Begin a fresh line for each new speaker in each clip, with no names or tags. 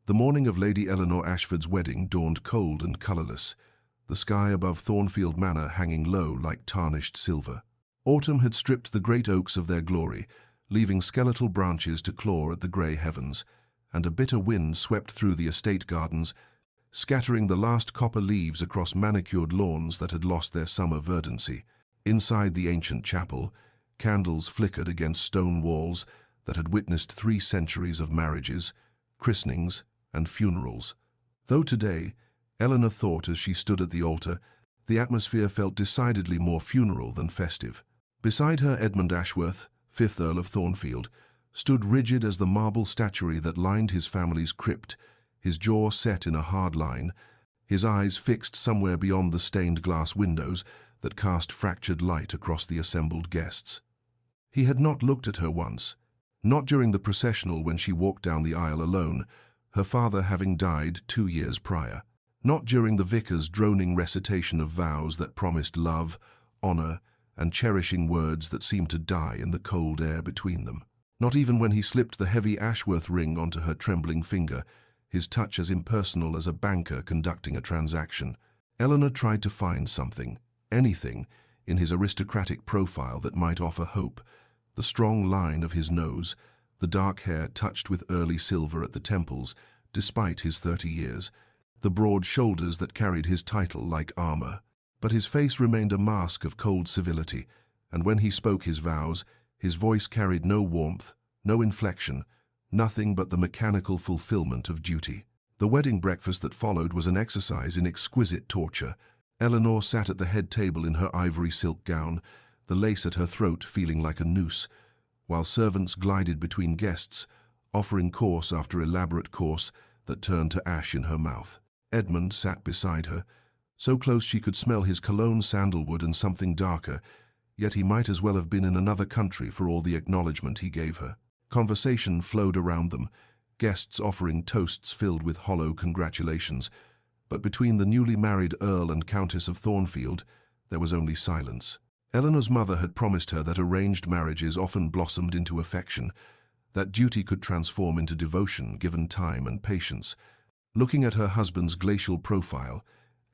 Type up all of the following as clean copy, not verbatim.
The morning of Lady Eleanor Ashford's wedding dawned cold and colourless, the sky above Thornfield Manor hanging low like tarnished silver. Autumn had stripped the great oaks of their glory, leaving skeletal branches to claw at the grey heavens, and a bitter wind swept through the estate gardens, scattering the last copper leaves across manicured lawns that had lost their summer verdancy. Inside the ancient chapel, candles flickered against stone walls that had witnessed 3 centuries of marriages, christenings, and funerals. Though today, Eleanor thought as she stood at the altar, the atmosphere felt decidedly more funeral than festive. Beside her, Edmund Ashworth, 5th Earl of Thornfield, stood rigid as the marble statuary that lined his family's crypt, his jaw set in a hard line, his eyes fixed somewhere beyond the stained glass windows that cast fractured light across the assembled guests. He had not looked at her once, not during the processional when she walked down the aisle alone, her father having died 2 years prior. Not during the vicar's droning recitation of vows that promised love, honour, and cherishing words that seemed to die in the cold air between them. Not even when he slipped the heavy Ashworth ring onto her trembling finger, his touch as impersonal as a banker conducting a transaction. Eleanor tried to find something, anything, in his aristocratic profile that might offer hope. The strong line of his nose, the dark hair touched with early silver at the temples, despite his 30 years, the broad shoulders that carried his title like armor. But his face remained a mask of cold civility, and when he spoke his vows, his voice carried no warmth, no inflection, nothing but the mechanical fulfillment of duty. The wedding breakfast that followed was an exercise in exquisite torture. Eleanor sat at the head table in her ivory silk gown, the lace at her throat feeling like a noose, while servants glided between guests, offering course after elaborate course that turned to ash in her mouth. Edmund sat beside her, so close she could smell his cologne, sandalwood, and something darker, yet he might as well have been in another country for all the acknowledgement he gave her. Conversation flowed around them, guests offering toasts filled with hollow congratulations, but between the newly married Earl and Countess of Thornfield, there was only silence. Eleanor's mother had promised her that arranged marriages often blossomed into affection, that duty could transform into devotion given time and patience. Looking at her husband's glacial profile,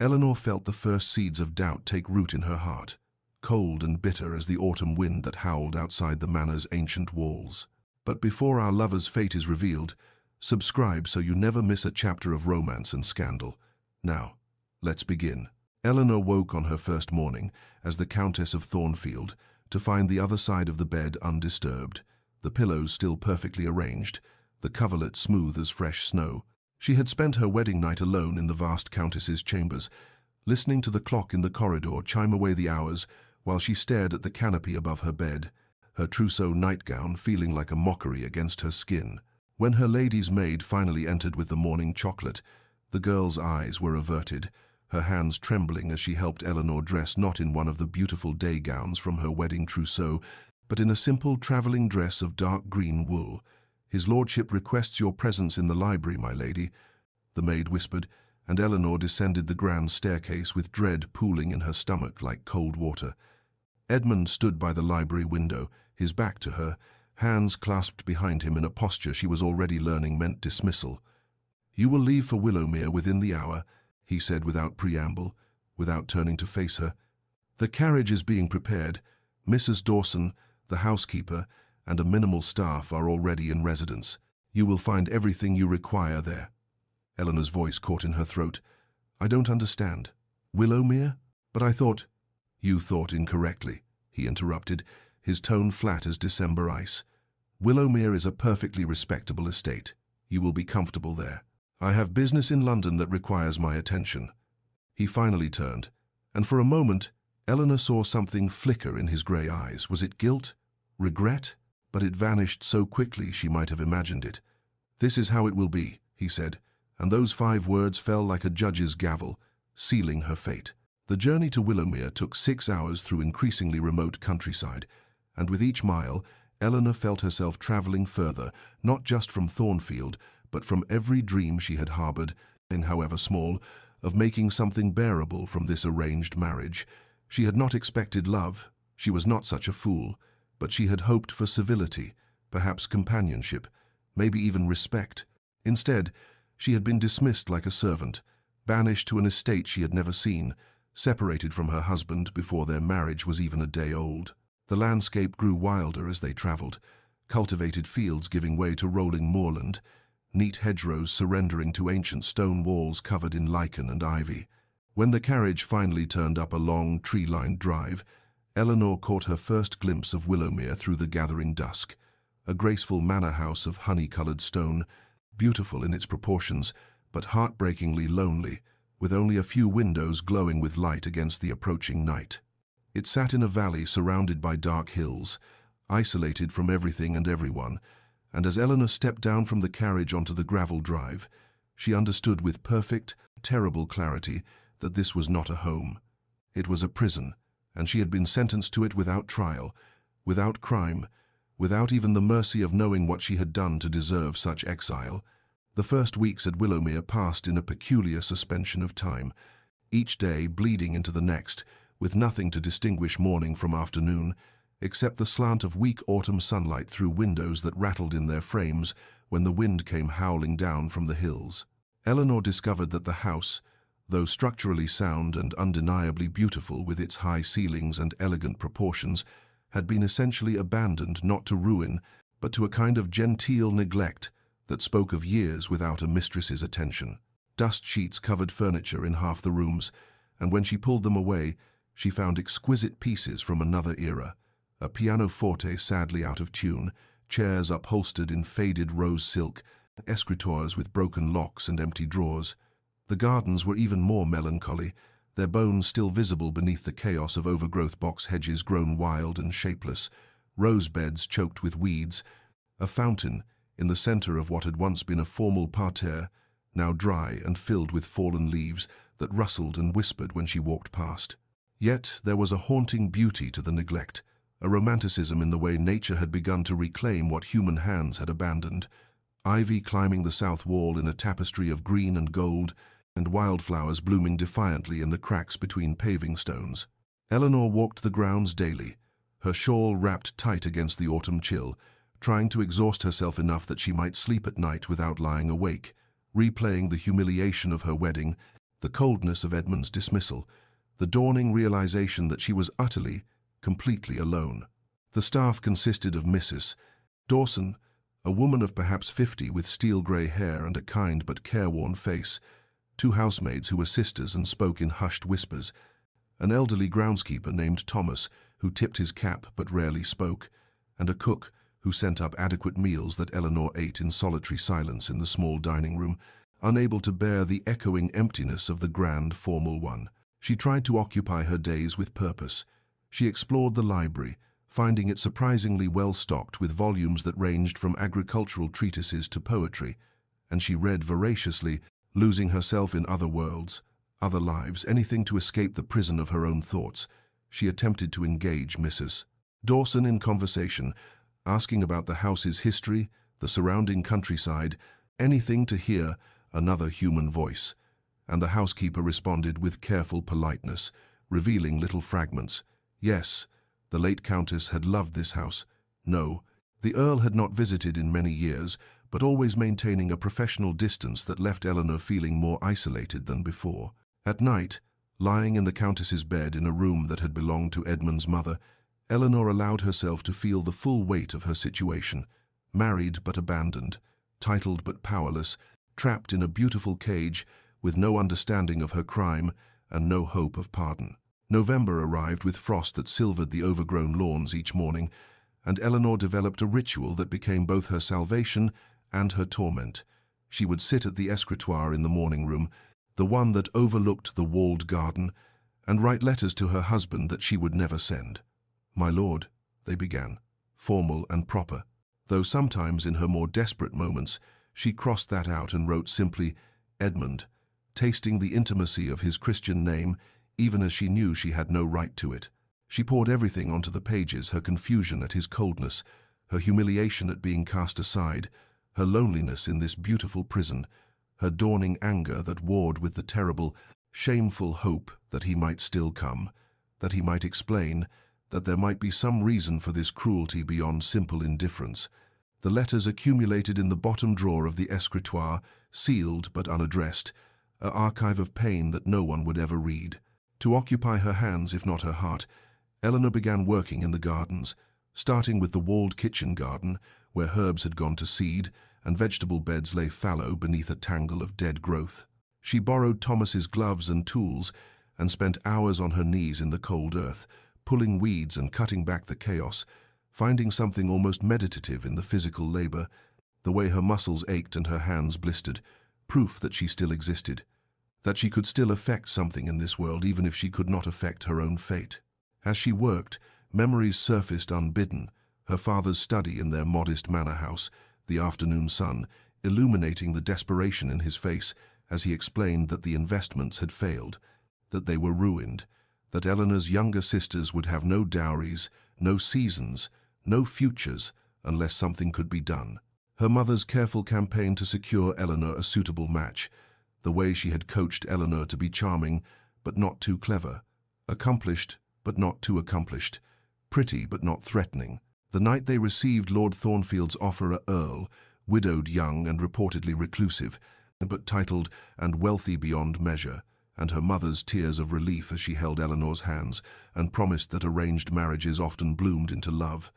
Eleanor felt the first seeds of doubt take root in her heart, cold and bitter as the autumn wind that howled outside the manor's ancient walls. But before our lover's fate is revealed, subscribe so you never miss a chapter of romance and scandal. Now, let's begin. Eleanor woke on her first morning, as the Countess of Thornfield, to find the other side of the bed undisturbed, the pillows still perfectly arranged, the coverlet smooth as fresh snow. She had spent her wedding night alone in the vast Countess's chambers, listening to the clock in the corridor chime away the hours while she stared at the canopy above her bed, her trousseau nightgown feeling like a mockery against her skin. When her lady's maid finally entered with the morning chocolate, the girl's eyes were averted, her hands trembling as she helped Eleanor dress not in one of the beautiful day gowns from her wedding trousseau, but in a simple travelling dress of dark green wool. "His lordship requests your presence in the library, my lady," the maid whispered, and Eleanor descended the grand staircase with dread pooling in her stomach like cold water. Edmund stood by the library window, his back to her, hands clasped behind him in a posture she was already learning meant dismissal. "You will leave for Willowmere within the hour," he said without preamble, without turning to face her. "The carriage is being prepared. Mrs. Dawson, the housekeeper, and a minimal staff are already in residence. You will find everything you require there." Eleanor's voice caught in her throat. "I don't understand. Willowmere? But I thought—" "You thought incorrectly," he interrupted, his tone flat as December ice. "Willowmere is a perfectly respectable estate. You will be comfortable there. I have business in London that requires my attention." He finally turned, and for a moment, Eleanor saw something flicker in his grey eyes. Was it guilt? Regret? But it vanished so quickly she might have imagined it. "This is how it will be," he said, and those 5 words fell like a judge's gavel, sealing her fate. The journey to Willowmere took 6 hours through increasingly remote countryside, and with each mile, Eleanor felt herself travelling further, not just from Thornfield, but from every dream she had harboured, however small, of making something bearable from this arranged marriage. She had not expected love, she was not such a fool, but she had hoped for civility, perhaps companionship, maybe even respect. Instead, She had been dismissed like a servant, banished to an estate she had never seen, separated from her husband before their marriage was even a day old. The landscape grew wilder as they travelled, cultivated fields giving way to rolling moorland, neat hedgerows surrendering to ancient stone walls covered in lichen and ivy. When the carriage finally turned up a long, tree-lined drive, Eleanor caught her first glimpse of Willowmere through the gathering dusk, a graceful manor house of honey-coloured stone, beautiful in its proportions, but heartbreakingly lonely, with only a few windows glowing with light against the approaching night. It sat in a valley surrounded by dark hills, isolated from everything and everyone, and as Eleanor stepped down from the carriage onto the gravel drive, she understood with perfect, terrible clarity that this was not a home. It was a prison, and she had been sentenced to it without trial, without crime, without even the mercy of knowing what she had done to deserve such exile. The first weeks at Willowmere passed in a peculiar suspension of time, each day bleeding into the next, with nothing to distinguish morning from afternoon, except the slant of weak autumn sunlight through windows that rattled in their frames when the wind came howling down from the hills. Eleanor discovered that the house, though structurally sound and undeniably beautiful with its high ceilings and elegant proportions, had been essentially abandoned not to ruin, but to a kind of genteel neglect that spoke of years without a mistress's attention. Dust sheets covered furniture in half the rooms, and when she pulled them away, she found exquisite pieces from another era, a pianoforte sadly out of tune, chairs upholstered in faded rose silk, escritoires with broken locks and empty drawers. The gardens were even more melancholy, their bones still visible beneath the chaos of overgrowth box hedges grown wild and shapeless, rose beds choked with weeds, a fountain in the center of what had once been a formal parterre, now dry and filled with fallen leaves that rustled and whispered when she walked past. Yet there was a haunting beauty to the neglect, a romanticism in the way nature had begun to reclaim what human hands had abandoned. Ivy climbing the south wall in a tapestry of green and gold, and wildflowers blooming defiantly in the cracks between paving stones. Eleanor walked the grounds daily, her shawl wrapped tight against the autumn chill, trying to exhaust herself enough that she might sleep at night without lying awake, replaying the humiliation of her wedding, the coldness of Edmund's dismissal, the dawning realization that she was utterly, completely alone. The staff consisted of Mrs. Dawson, a woman of perhaps 50 with steel-grey hair and a kind but careworn face, two housemaids who were sisters and spoke in hushed whispers, an elderly groundskeeper named Thomas who tipped his cap but rarely spoke, and a cook who sent up adequate meals that Eleanor ate in solitary silence in the small dining room, unable to bear the echoing emptiness of the grand, formal one. She tried to occupy her days with purpose. She explored the library, finding it surprisingly well-stocked with volumes that ranged from agricultural treatises to poetry, and she read voraciously, losing herself in other worlds, other lives, anything to escape the prison of her own thoughts. She attempted to engage Mrs. Dawson in conversation, asking about the house's history, the surrounding countryside, anything to hear another human voice, and the housekeeper responded with careful politeness, revealing little fragments. Yes, the late Countess had loved this house. No, the Earl had not visited in many years, but always maintaining a professional distance that left Eleanor feeling more isolated than before. At night, lying in the Countess's bed in a room that had belonged to Edmund's mother, Eleanor allowed herself to feel the full weight of her situation, married but abandoned, titled but powerless, trapped in a beautiful cage with no understanding of her crime and no hope of pardon. November arrived with frost that silvered the overgrown lawns each morning, and Eleanor developed a ritual that became both her salvation and her torment. She would sit at the escritoire in the morning room, the one that overlooked the walled garden, and write letters to her husband that she would never send. "My lord," they began, formal and proper, though sometimes in her more desperate moments she crossed that out and wrote simply, "Edmund," tasting the intimacy of his Christian name even as she knew she had no right to it. She poured everything onto the pages, her confusion at his coldness, her humiliation at being cast aside, her loneliness in this beautiful prison, her dawning anger that warred with the terrible, shameful hope that he might still come, that he might explain, that there might be some reason for this cruelty beyond simple indifference. The letters accumulated in the bottom drawer of the escritoire, sealed but unaddressed, an archive of pain that no one would ever read. To occupy her hands, if not her heart, Eleanor began working in the gardens, starting with the walled kitchen garden, where herbs had gone to seed and vegetable beds lay fallow beneath a tangle of dead growth. She borrowed Thomas's gloves and tools and spent hours on her knees in the cold earth, pulling weeds and cutting back the chaos, finding something almost meditative in the physical labor, the way her muscles ached and her hands blistered, proof that she still existed, that she could still affect something in this world even if she could not affect her own fate. As she worked, memories surfaced unbidden, her father's study in their modest manor house, the afternoon sun, illuminating the desperation in his face as he explained that the investments had failed, that they were ruined, that Eleanor's younger sisters would have no dowries, no seasons, no futures, unless something could be done. Her mother's careful campaign to secure Eleanor a suitable match, the way she had coached Eleanor to be charming but not too clever, accomplished but not too accomplished, pretty but not threatening. The night they received Lord Thornfield's offer, Earl, widowed, young and reportedly reclusive, but titled and wealthy beyond measure, and her mother's tears of relief as she held Eleanor's hands and promised that arranged marriages often bloomed into love,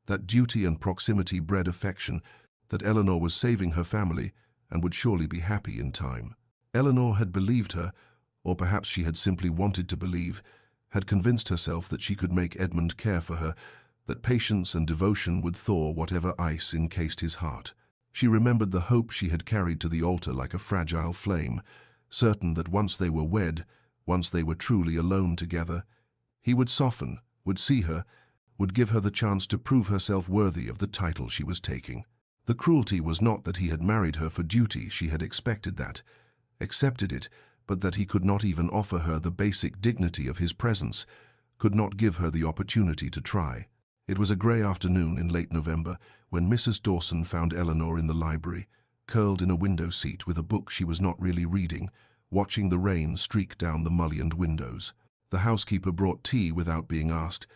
that duty and proximity bred affection, that Eleanor was saving her family and would surely be happy in time. Eleanor had believed her, or perhaps she had simply wanted to believe, had convinced herself that she could make Edmund care for her, that patience and devotion would thaw whatever ice encased his heart. She remembered the hope she had carried to the altar like a fragile flame, certain that once they were wed, once they were truly alone together, he would soften, would see her, would give her the chance to prove herself worthy of the title she was taking. The cruelty was not that he had married her for duty, she had expected that, accepted it, but that he could not even offer her the basic dignity of his presence, could not give her the opportunity to try. It was a grey afternoon in late November when Mrs. Dawson found Eleanor in the library, curled in a window seat with a book she was not really reading, watching the rain streak down the mullioned windows. The housekeeper brought tea without being asked,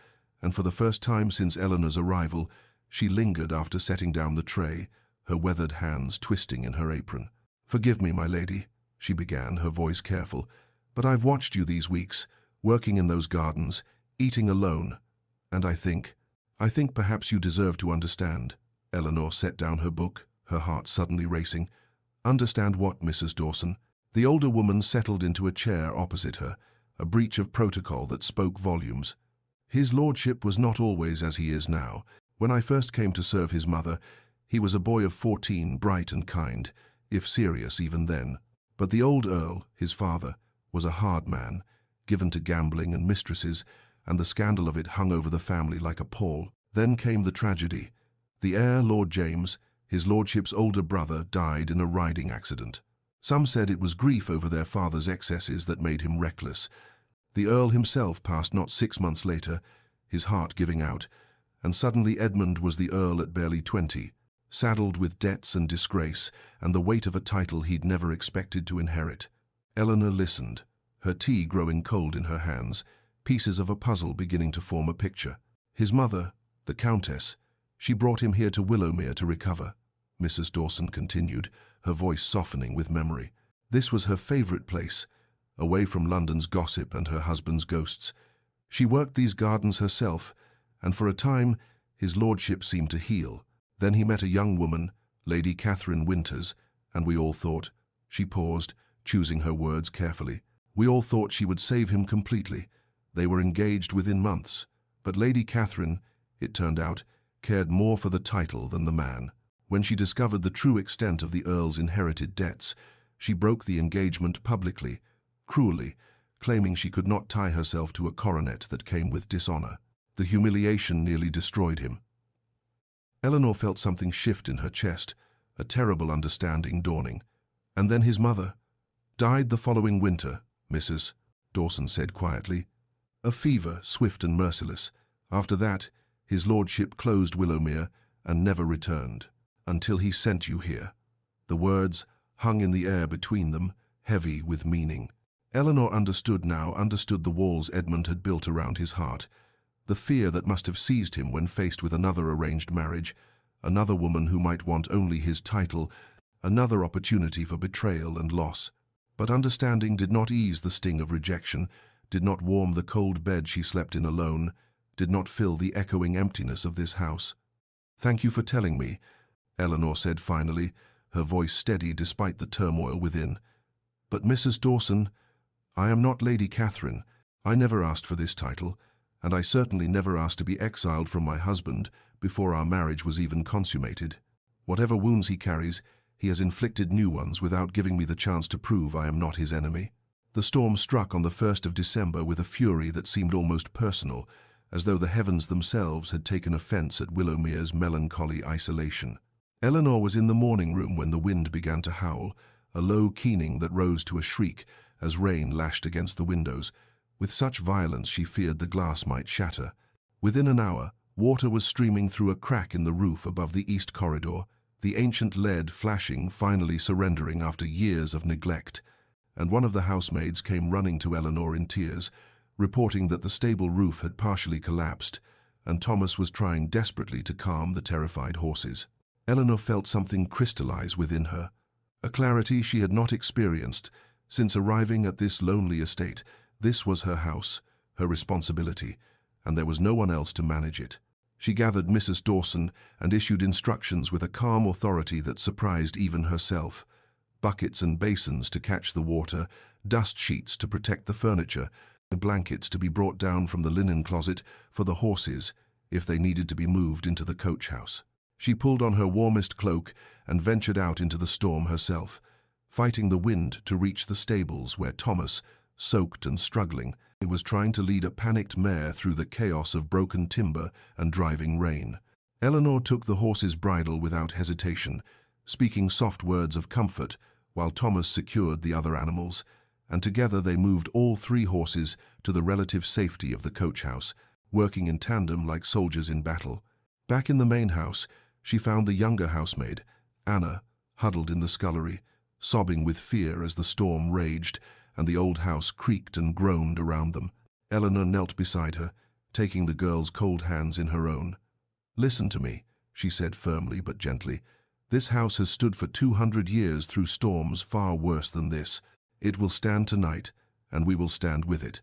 and for the first time since Eleanor's arrival, she lingered after setting down the tray, her weathered hands twisting in her apron. "Forgive me, my lady," she began, her voice careful, "but I've watched you these weeks, working in those gardens, eating alone, and I think perhaps you deserve to understand." Eleanor set down her book, her heart suddenly racing. "Understand what, Mrs. Dawson?" The older woman settled into a chair opposite her, a breach of protocol that spoke volumes. "His lordship was not always as he is now. When I first came to serve his mother, he was a boy of 14, bright and kind, if serious even then. But the old Earl, his father, was a hard man, given to gambling and mistresses, and the scandal of it hung over the family like a pall. Then came the tragedy. The heir, Lord James, his lordship's older brother, died in a riding accident. Some said it was grief over their father's excesses that made him reckless. The Earl himself passed not 6 months later, his heart giving out, and suddenly Edmund was the Earl at barely 20, saddled with debts and disgrace and the weight of a title he'd never expected to inherit. Eleanor listened, her tea growing cold in her hands, pieces of a puzzle beginning to form a picture. His mother, the Countess, she brought him here to Willowmere to recover, Mrs. Dawson continued, her voice softening with memory. This was her favourite place, away from London's gossip and her husband's ghosts. She worked these gardens herself, and for a time his lordship seemed to heal. Then he met a young woman, Lady Catherine Winters, and we all thought, she paused, choosing her words carefully, we all thought she would save him completely. They were engaged within months, but Lady Catherine, it turned out, cared more for the title than the man. When she discovered the true extent of the Earl's inherited debts, she broke the engagement publicly, cruelly, claiming she could not tie herself to a coronet that came with dishonor. The humiliation nearly destroyed him. Eleanor felt something shift in her chest, a terrible understanding dawning. And then his mother died the following winter, Mrs. Dawson said quietly. A fever, swift and merciless. After that, his lordship closed Willowmere and never returned, until he sent you here. The words hung in the air between them, heavy with meaning. Eleanor understood now, understood the walls Edmund had built around his heart, the fear that must have seized him when faced with another arranged marriage, another woman who might want only his title, Another opportunity for betrayal and loss. But understanding did not ease the sting of rejection, did not warm the cold bed she slept in alone, did not fill the echoing emptiness of this house. "Thank you for telling me," Eleanor said finally, her voice steady despite the turmoil within. "But Mrs. Dawson, I am not Lady Catherine. I never asked for this title, and I certainly never asked to be exiled from my husband before our marriage was even consummated. Whatever wounds he carries, he has inflicted new ones without giving me the chance to prove I am not his enemy." The storm struck on the 1st of December with a fury that seemed almost personal, as though the heavens themselves had taken offense at Willowmere's melancholy isolation. Eleanor was in the morning room when the wind began to howl, a low keening that rose to a shriek as rain lashed against the windows, with such violence she feared the glass might shatter. Within an hour, water was streaming through a crack in the roof above the east corridor, the ancient lead flashing, finally surrendering after years of neglect, and one of the housemaids came running to Eleanor in tears, reporting that the stable roof had partially collapsed, and Thomas was trying desperately to calm the terrified horses. Eleanor felt something crystallize within her, a clarity she had not experienced since arriving at this lonely estate. This was her house, her responsibility, and there was no one else to manage it. She gathered Mrs. Dawson and issued instructions with a calm authority that surprised even herself. Buckets and basins to catch the water, dust sheets to protect the furniture, blankets to be brought down from the linen closet for the horses if they needed to be moved into the coach house. She pulled on her warmest cloak and ventured out into the storm herself, fighting the wind to reach the stables where Thomas, soaked and struggling, was trying to lead a panicked mare through the chaos of broken timber and driving rain. Eleanor took the horse's bridle without hesitation, speaking soft words of comfort while Thomas secured the other animals, and together they moved all 3 horses to the relative safety of the coach house, working in tandem like soldiers in battle. Back in the main house, she found the younger housemaid, Anna, huddled in the scullery, sobbing with fear as the storm raged and the old house creaked and groaned around them. Eleanor knelt beside her, taking the girl's cold hands in her own. "Listen to me," she said firmly but gently. "This house has stood for 200 years through storms far worse than this. It will stand tonight, and we will stand with it.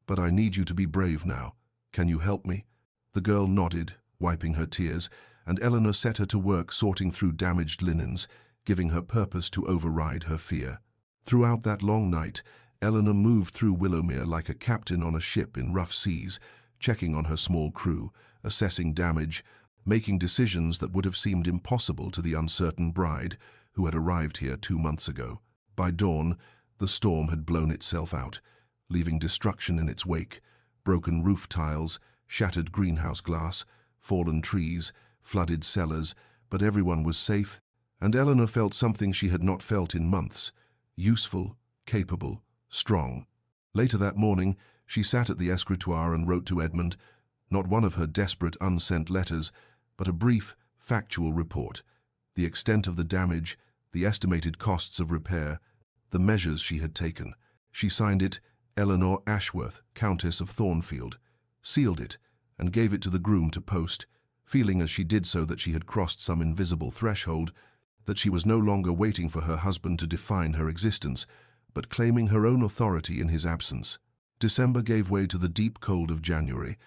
But I need you to be brave now. Can you help me?" The girl nodded, wiping her tears, and Eleanor set her to work sorting through damaged linens, giving her purpose to override her fear. Throughout that long night, Eleanor moved through Willowmere like a captain on a ship in rough seas, checking on her small crew, assessing damage, making decisions that would have seemed impossible to the uncertain bride who had arrived here 2 months ago. By dawn, the storm had blown itself out, leaving destruction in its wake: broken roof tiles, shattered greenhouse glass, fallen trees, flooded cellars, but everyone was safe, and Eleanor felt something she had not felt in months: useful, capable, strong. Later that morning, she sat at the escritoire and wrote to Edmund, not one of her desperate unsent letters, but a brief, factual report: the extent of the damage, the estimated costs of repair, the measures she had taken. She signed it Eleanor Ashworth, Countess of Thornfield, sealed it, and gave it to the groom to post, feeling as she did so that she had crossed some invisible threshold, that she was no longer waiting for her husband to define her existence, but claiming her own authority in his absence. December gave way to the deep cold of January,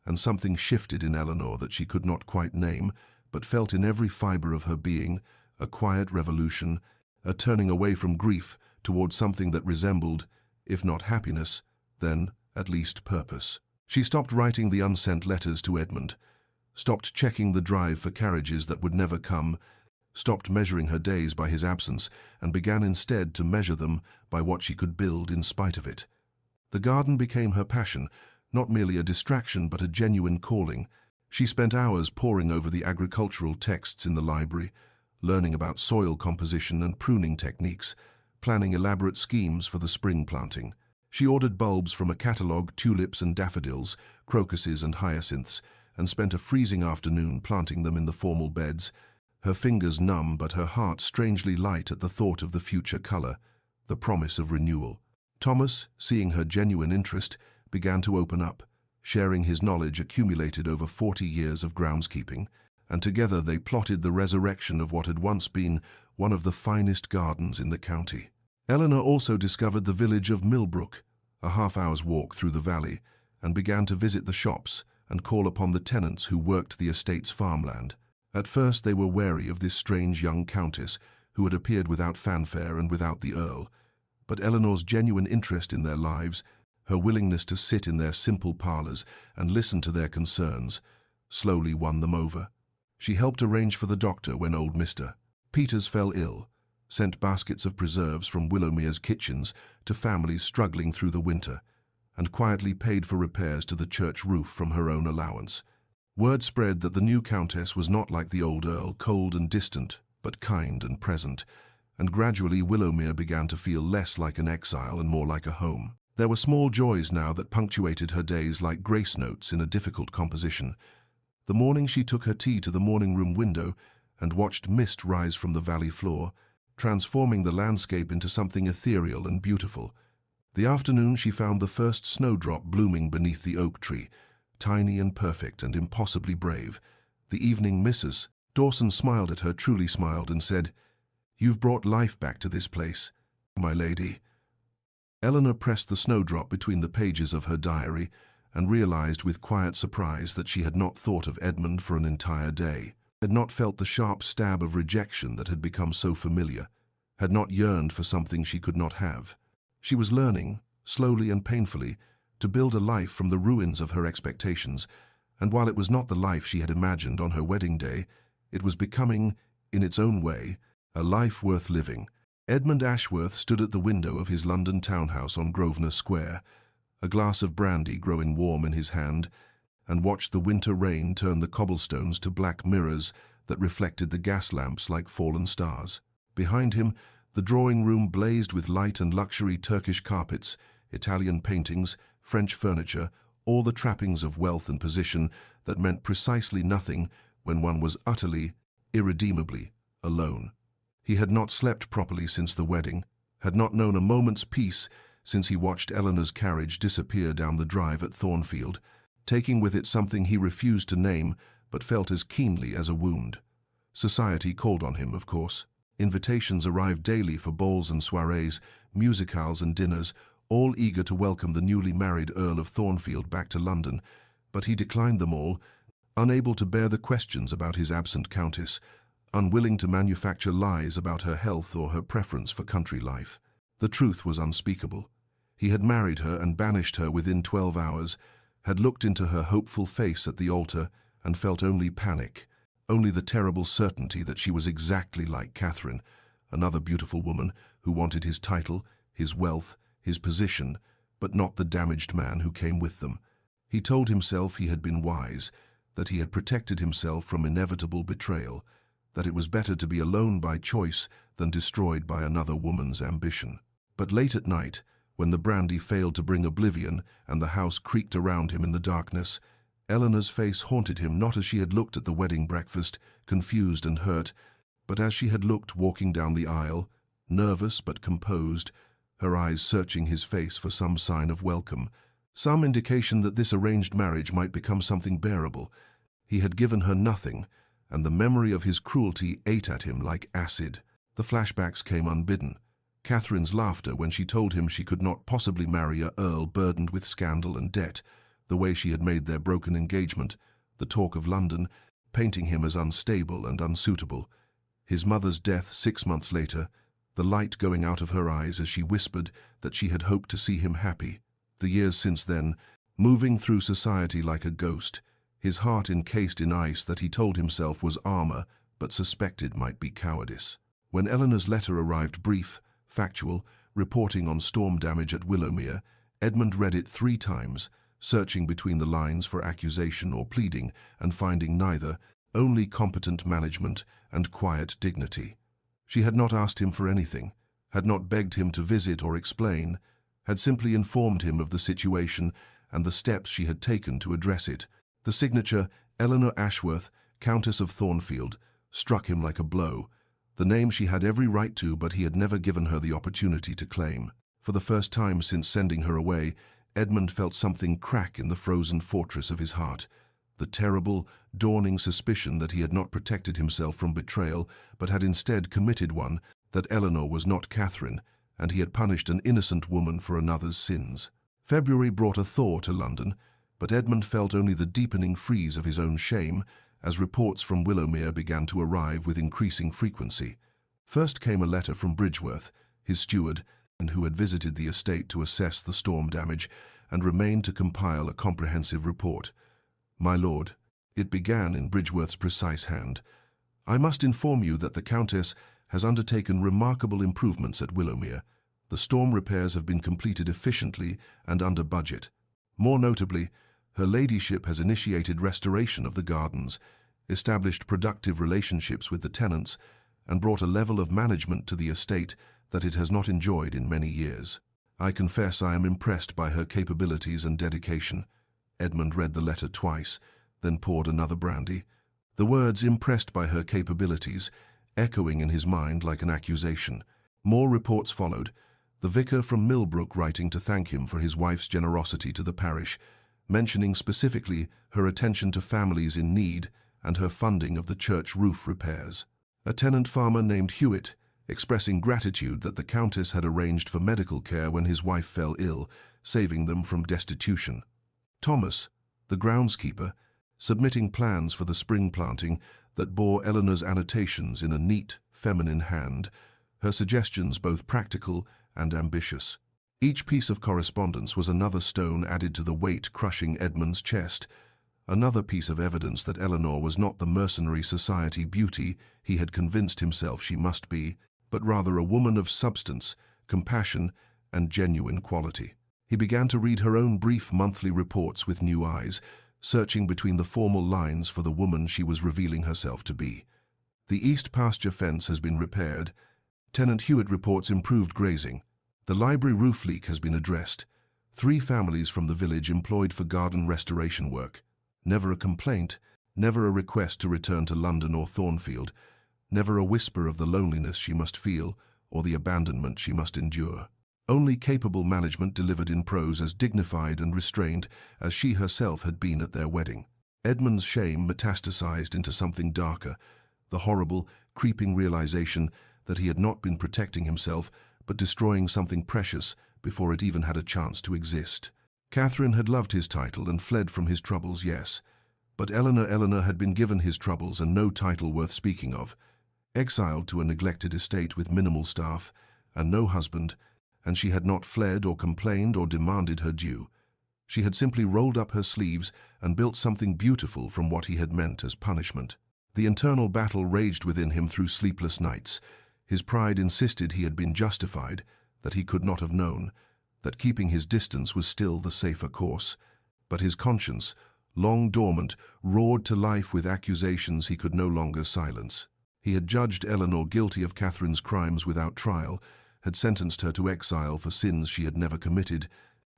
and something shifted in Eleanor that she could not quite name, but felt in every fibre of her being: a quiet revolution, a turning away from grief towards something that resembled, if not happiness, then at least purpose. She stopped writing the unsent letters to Edmund, stopped checking the drive for carriages that would never come, stopped measuring her days by his absence, and began instead to measure them by what she could build in spite of it. The garden became her passion, not merely a distraction but a genuine calling. She spent hours poring over the agricultural texts in the library, learning about soil composition and pruning techniques, planning elaborate schemes for the spring planting. She ordered bulbs from a catalogue: tulips and daffodils, crocuses and hyacinths, and spent a freezing afternoon planting them in the formal beds, her fingers numb but her heart strangely light at the thought of the future colour, the promise of renewal. Thomas, seeing her genuine interest, began to open up, sharing his knowledge accumulated over 40 years of groundskeeping, and together they plotted the resurrection of what had once been one of the finest gardens in the county. Eleanor also discovered the village of Millbrook, a half-hour's walk through the valley, and began to visit the shops and call upon the tenants who worked the estate's farmland. At first they were wary of this strange young countess who had appeared without fanfare and without the Earl, but Eleanor's genuine interest in their lives, her willingness to sit in their simple parlors and listen to their concerns, slowly won them over. She helped arrange for the doctor when old Mr. Peters fell ill, sent baskets of preserves from Willowmere's kitchens to families struggling through the winter, and quietly paid for repairs to the church roof from her own allowance. Word spread that the new countess was not like the old Earl, cold and distant, but kind and present, and gradually Willowmere began to feel less like an exile and more like a home. There were small joys now that punctuated her days like grace notes in a difficult composition. The morning she took her tea to the morning room window and watched mist rise from the valley floor, transforming the landscape into something ethereal and beautiful. The afternoon she found the first snowdrop blooming beneath the oak tree, tiny and perfect and impossibly brave. The evening Mrs. Dawson smiled at her, truly smiled, and said, "You've brought life back to this place, my lady." Eleanor pressed the snowdrop between the pages of her diary and realized with quiet surprise that she had not thought of Edmund for an entire day, had not felt the sharp stab of rejection that had become so familiar, had not yearned for something she could not have. She was learning, slowly and painfully, to build a life from the ruins of her expectations, and while it was not the life she had imagined on her wedding day, it was becoming, in its own way, a life worth living. Edmund Ashworth stood at the window of his London townhouse on Grosvenor Square, a glass of brandy growing warm in his hand, and watched the winter rain turn the cobblestones to black mirrors that reflected the gas lamps like fallen stars. Behind him, the drawing-room blazed with light and luxury: Turkish carpets, Italian paintings, French furniture, all the trappings of wealth and position that meant precisely nothing when one was utterly, irredeemably alone. He had not slept properly since the wedding, had not known a moment's peace since he watched Eleanor's carriage disappear down the drive at Thornfield, taking with it something he refused to name but felt as keenly as a wound. Society called on him, of course. Invitations arrived daily for balls and soirees, musicales and dinners, all eager to welcome the newly married Earl of Thornfield back to London, but he declined them all, unable to bear the questions about his absent countess, unwilling to manufacture lies about her health or her preference for country life. The truth was unspeakable. He had married her and banished her within 12 hours, had looked into her hopeful face at the altar and felt only panic, only the terrible certainty that she was exactly like Catherine, another beautiful woman who wanted his title, his wealth, his position, but not the damaged man who came with them. He told himself he had been wise, that he had protected himself from inevitable betrayal, that it was better to be alone by choice than destroyed by another woman's ambition. But late at night, when the brandy failed to bring oblivion and the house creaked around him in the darkness, Eleanor's face haunted him not as she had looked at the wedding breakfast, confused and hurt, but as she had looked walking down the aisle, nervous but composed, her eyes searching his face for some sign of welcome, some indication that this arranged marriage might become something bearable. He had given her nothing, and the memory of his cruelty ate at him like acid. The flashbacks came unbidden. Catherine's laughter when she told him she could not possibly marry a Earl burdened with scandal and debt, the way she had made their broken engagement, the talk of London, painting him as unstable and unsuitable. His mother's death 6 months later, the light going out of her eyes as she whispered that she had hoped to see him happy. The years since then, moving through society like a ghost, his heart encased in ice that he told himself was armor but suspected might be cowardice. When Eleanor's letter arrived, brief, factual, reporting on storm damage at Willowmere, Edmund read it 3 times, searching between the lines for accusation or pleading and finding neither, only competent management and quiet dignity. She had not asked him for anything, had not begged him to visit or explain, had simply informed him of the situation and the steps she had taken to address it. The signature, Eleanor Ashworth, Countess of Thornfield, struck him like a blow, the name she had every right to, but he had never given her the opportunity to claim. For the first time since sending her away, Edmund felt something crack in the frozen fortress of his heart. the terrible, dawning suspicion that he had not protected himself from betrayal, but had instead committed one, that Eleanor was not Catherine, and he had punished an innocent woman for another's sins. February brought a thaw to London, but Edmund felt only the deepening freeze of his own shame as reports from Willowmere began to arrive with increasing frequency. First came a letter from Bridgeworth, his steward, and who had visited the estate to assess the storm damage and remained to compile a comprehensive report. "My lord," it began in Bridgeworth's precise hand, "I must inform you that the Countess has undertaken remarkable improvements at Willowmere. The storm repairs have been completed efficiently and under budget. More notably, her ladyship has initiated restoration of the gardens, established productive relationships with the tenants, and brought a level of management to the estate that it has not enjoyed in many years. I confess I am impressed by her capabilities and dedication." Edmund read the letter twice, then poured another brandy. The words "impressed by her capabilities" echoing in his mind like an accusation. More reports followed, the vicar from Millbrook writing to thank him for his wife's generosity to the parish, mentioning specifically her attention to families in need and her funding of the church roof repairs. A tenant farmer named Hewitt, expressing gratitude that the Countess had arranged for medical care when his wife fell ill, saving them from destitution. Thomas, the groundskeeper, submitting plans for the spring planting that bore Eleanor's annotations in a neat, feminine hand, her suggestions both practical and ambitious. Each piece of correspondence was another stone added to the weight crushing Edmund's chest, another piece of evidence that Eleanor was not the mercenary society beauty he had convinced himself she must be, but rather a woman of substance, compassion, and genuine quality. He began to read her own brief monthly reports with new eyes, searching between the formal lines for the woman she was revealing herself to be. The east pasture fence has been repaired. Tenant Hewitt reports improved grazing. The library roof leak has been addressed. 3 families from the village employed for garden restoration work. Never a complaint, never a request to return to London or Thornfield, never a whisper of the loneliness she must feel or the abandonment she must endure. Only capable management delivered in prose as dignified and restrained as she herself had been at their wedding. Edmund's shame metastasized into something darker, the horrible, creeping realization that he had not been protecting himself but destroying something precious before it even had a chance to exist. Catherine had loved his title and fled from his troubles, yes, but Eleanor had been given his troubles and no title worth speaking of. Exiled to a neglected estate with minimal staff and no husband, and she had not fled or complained or demanded her due. She had simply rolled up her sleeves and built something beautiful from what he had meant as punishment. The internal battle raged within him through sleepless nights. His pride insisted he had been justified, that he could not have known, that keeping his distance was still the safer course. But his conscience, long dormant, roared to life with accusations he could no longer silence. He had judged Eleanor guilty of Catherine's crimes without trial, had sentenced her to exile for sins she had never committed,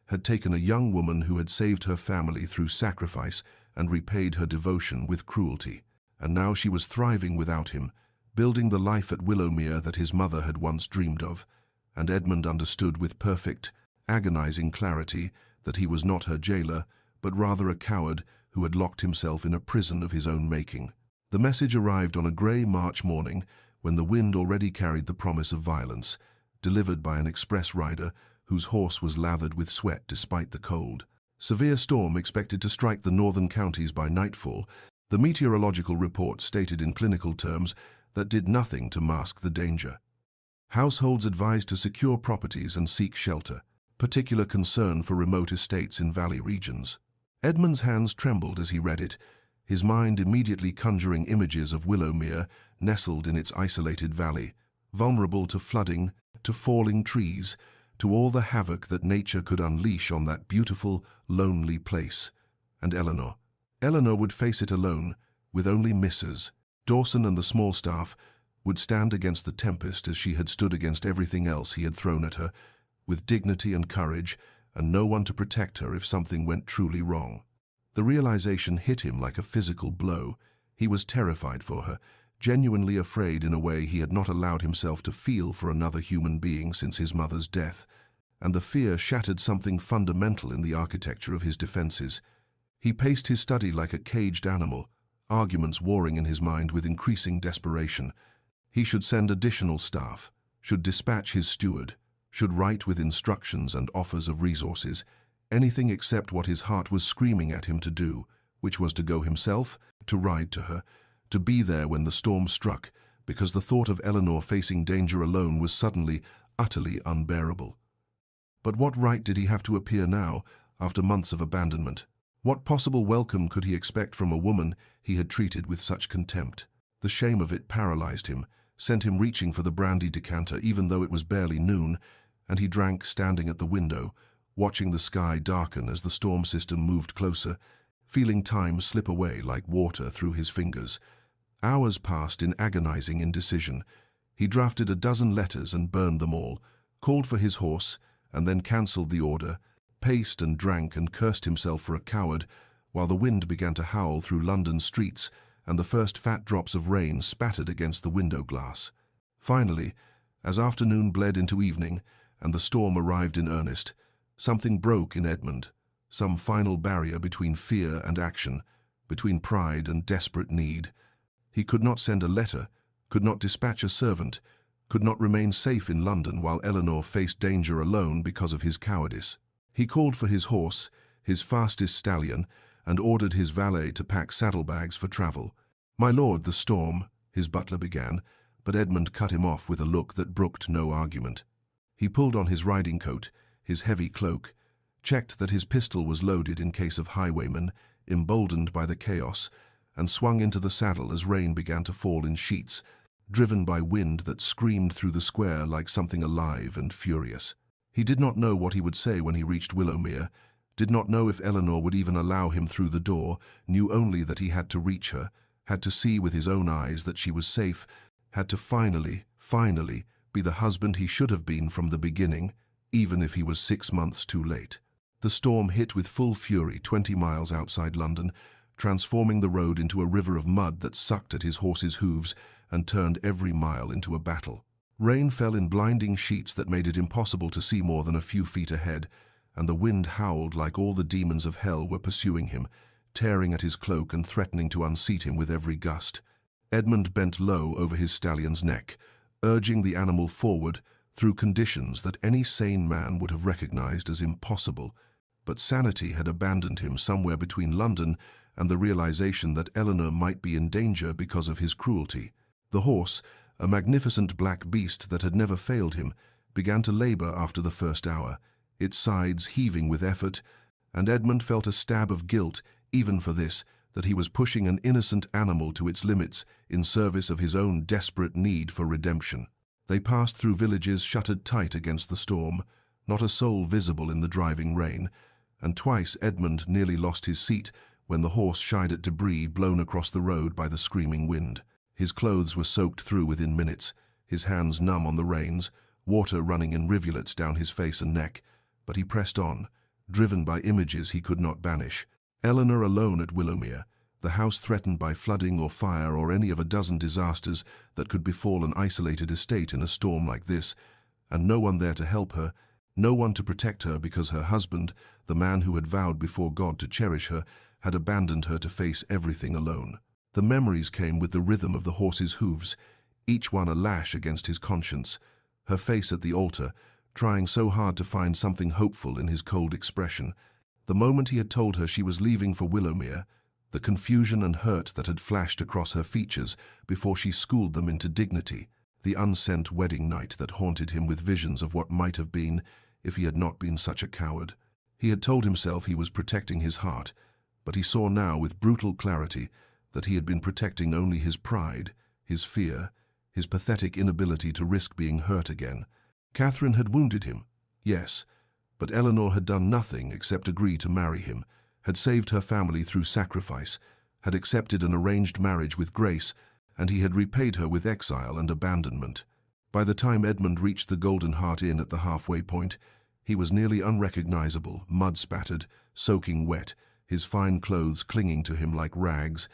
had taken a young woman who had saved her family through sacrifice and repaid her devotion with cruelty. And now she was thriving without him, building the life at Willowmere that his mother had once dreamed of, and Edmund understood with perfect, agonizing clarity that he was not her jailer, but rather a coward who had locked himself in a prison of his own making. The message arrived on a grey March morning when the wind already carried the promise of violence, delivered by an express rider whose horse was lathered with sweat despite the cold. Severe storm expected to strike the northern counties by nightfall. The meteorological report stated in clinical terms that did nothing to mask the danger. Households advised to secure properties and seek shelter, particular concern for remote estates in valley regions. Edmund's hands trembled as he read it, his mind immediately conjuring images of Willowmere nestled in its isolated valley, vulnerable to flooding, to falling trees, to all the havoc that nature could unleash on that beautiful, lonely place. And Eleanor. Eleanor would face it alone, with only Mrs. Dawson and the small staff, would stand against the tempest as she had stood against everything else he had thrown at her, with dignity and courage, and no one to protect her if something went truly wrong. The realization hit him like a physical blow. He was terrified for her, genuinely afraid in a way he had not allowed himself to feel for another human being since his mother's death, and the fear shattered something fundamental in the architecture of his defenses. He paced his study like a caged animal, arguments warring in his mind with increasing desperation. He should send additional staff, should dispatch his steward, should write with instructions and offers of resources, anything except what his heart was screaming at him to do, which was to go himself, to ride to her, to be there when the storm struck, because the thought of Eleanor facing danger alone was suddenly, utterly unbearable. But what right did he have to appear now, after months of abandonment? What possible welcome could he expect from a woman he had treated with such contempt? The shame of it paralyzed him, sent him reaching for the brandy decanter even though it was barely noon, and he drank standing at the window, watching the sky darken as the storm system moved closer, feeling time slip away like water through his fingers. Hours passed in agonizing indecision. He drafted a dozen letters and burned them all, called for his horse, and then cancelled the order, paced and drank and cursed himself for a coward, while the wind began to howl through London streets and the first fat drops of rain spattered against the window glass. Finally, as afternoon bled into evening and the storm arrived in earnest, something broke in Edmund, some final barrier between fear and action, between pride and desperate need. He could not send a letter, could not dispatch a servant, could not remain safe in London while Eleanor faced danger alone because of his cowardice. He called for his horse, his fastest stallion, and ordered his valet to pack saddlebags for travel. "My lord, the storm," his butler began, but Edmund cut him off with a look that brooked no argument. He pulled on his riding coat, his heavy cloak, checked that his pistol was loaded in case of highwaymen, emboldened by the chaos, and swung into the saddle as rain began to fall in sheets, driven by wind that screamed through the square like something alive and furious. He did not know what he would say when he reached Willowmere, did not know if Eleanor would even allow him through the door, knew only that he had to reach her, had to see with his own eyes that she was safe, had to finally be the husband he should have been from the beginning, even if he was 6 months too late. The storm hit with full fury 20 miles outside London, transforming the road into a river of mud that sucked at his horse's hooves and turned every mile into a battle. Rain fell in blinding sheets that made it impossible to see more than a few feet ahead, and the wind howled like all the demons of hell were pursuing him, tearing at his cloak and threatening to unseat him with every gust. Edmund bent low over his stallion's neck, urging the animal forward through conditions that any sane man would have recognized as impossible. But sanity had abandoned him somewhere between London and the realization that Eleanor might be in danger because of his cruelty. The horse, a magnificent black beast that had never failed him, began to labor after the first hour, its sides heaving with effort, and Edmund felt a stab of guilt, even for this, that he was pushing an innocent animal to its limits in service of his own desperate need for redemption. They passed through villages shuttered tight against the storm, not a soul visible in the driving rain, and twice Edmund nearly lost his seat when the horse shied at debris blown across the road by the screaming wind. His clothes were soaked through within minutes, his hands numb on the reins, water running in rivulets down his face and neck, but he pressed on, driven by images he could not banish. Eleanor alone at Willowmere, the house threatened by flooding or fire or any of a dozen disasters that could befall an isolated estate in a storm like this, and no one there to help her, no one to protect her because her husband, the man who had vowed before God to cherish her, had abandoned her to face everything alone. The memories came with the rhythm of the horse's hooves, each one a lash against his conscience, her face at the altar, trying so hard to find something hopeful in his cold expression. The moment he had told her she was leaving for Willowmere, the confusion and hurt that had flashed across her features before she schooled them into dignity, the unsent wedding night that haunted him with visions of what might have been if he had not been such a coward. He had told himself he was protecting his heart, but he saw now with brutal clarity that he had been protecting only his pride, his fear, his pathetic inability to risk being hurt again. Catherine had wounded him, yes, but Eleanor had done nothing except agree to marry him, had saved her family through sacrifice, had accepted an arranged marriage with grace, and he had repaid her with exile and abandonment. By the time Edmund reached the Golden Heart Inn at the halfway point, he was nearly unrecognizable, mud-spattered, soaking wet, his fine clothes clinging to him like rags,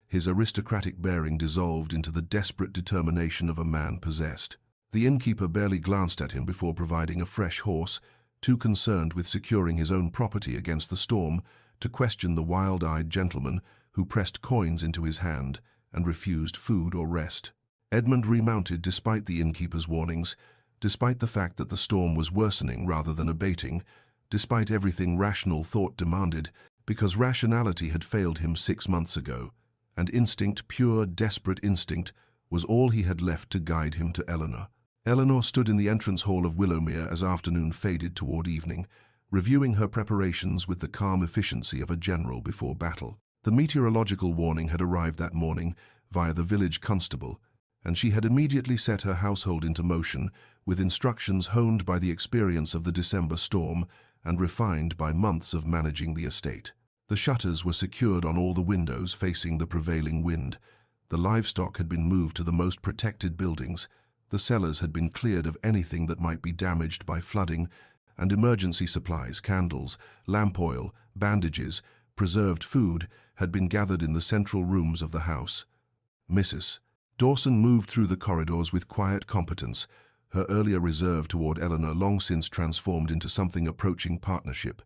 his aristocratic bearing dissolved into the desperate determination of a man possessed. The innkeeper barely glanced at him before providing a fresh horse, too concerned with securing his own property against the storm to question the wild-eyed gentleman who pressed coins into his hand and refused food or rest. Edmund remounted despite the innkeeper's warnings, despite the fact that the storm was worsening rather than abating, despite everything rational thought demanded, because rationality had failed him 6 months ago, and instinct, pure, desperate instinct, was all he had left to guide him to Eleanor. Eleanor stood in the entrance hall of Willowmere as afternoon faded toward evening, reviewing her preparations with the calm efficiency of a general before battle. The meteorological warning had arrived that morning via the village constable, and she had immediately set her household into motion with instructions honed by the experience of the December storm and refined by months of managing the estate. The shutters were secured on all the windows facing the prevailing wind. The livestock had been moved to the most protected buildings. The cellars had been cleared of anything that might be damaged by flooding, and emergency supplies, candles, lamp oil, bandages, preserved food had been gathered in the central rooms of the house. Mrs. Dawson moved through the corridors with quiet competence, her earlier reserve toward Eleanor long since transformed into something approaching partnership,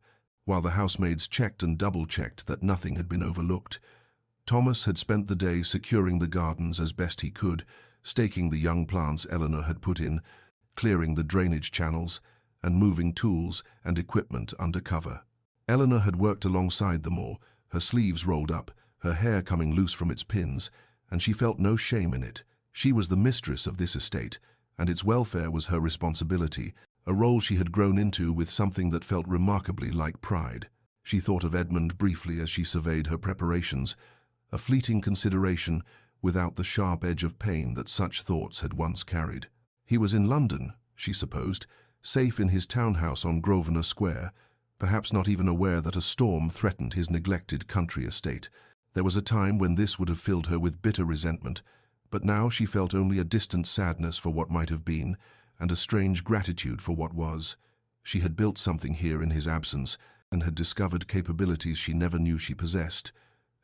while the housemaids checked and double-checked that nothing had been overlooked. Thomas had spent the day securing the gardens as best he could, staking the young plants Eleanor had put in, clearing the drainage channels, and moving tools and equipment under cover. Eleanor had worked alongside them all, her sleeves rolled up, her hair coming loose from its pins, and she felt no shame in it. She was the mistress of this estate, and its welfare was her responsibility, a role she had grown into with something that felt remarkably like pride. She thought of Edmund briefly as she surveyed her preparations, a fleeting consideration without the sharp edge of pain that such thoughts had once carried. He was in London, she supposed, safe in his townhouse on Grosvenor Square, perhaps not even aware that a storm threatened his neglected country estate. There was a time when this would have filled her with bitter resentment, but now she felt only a distant sadness for what might have been, and a strange gratitude for what was. She had built something here in his absence, and had discovered capabilities she never knew she possessed,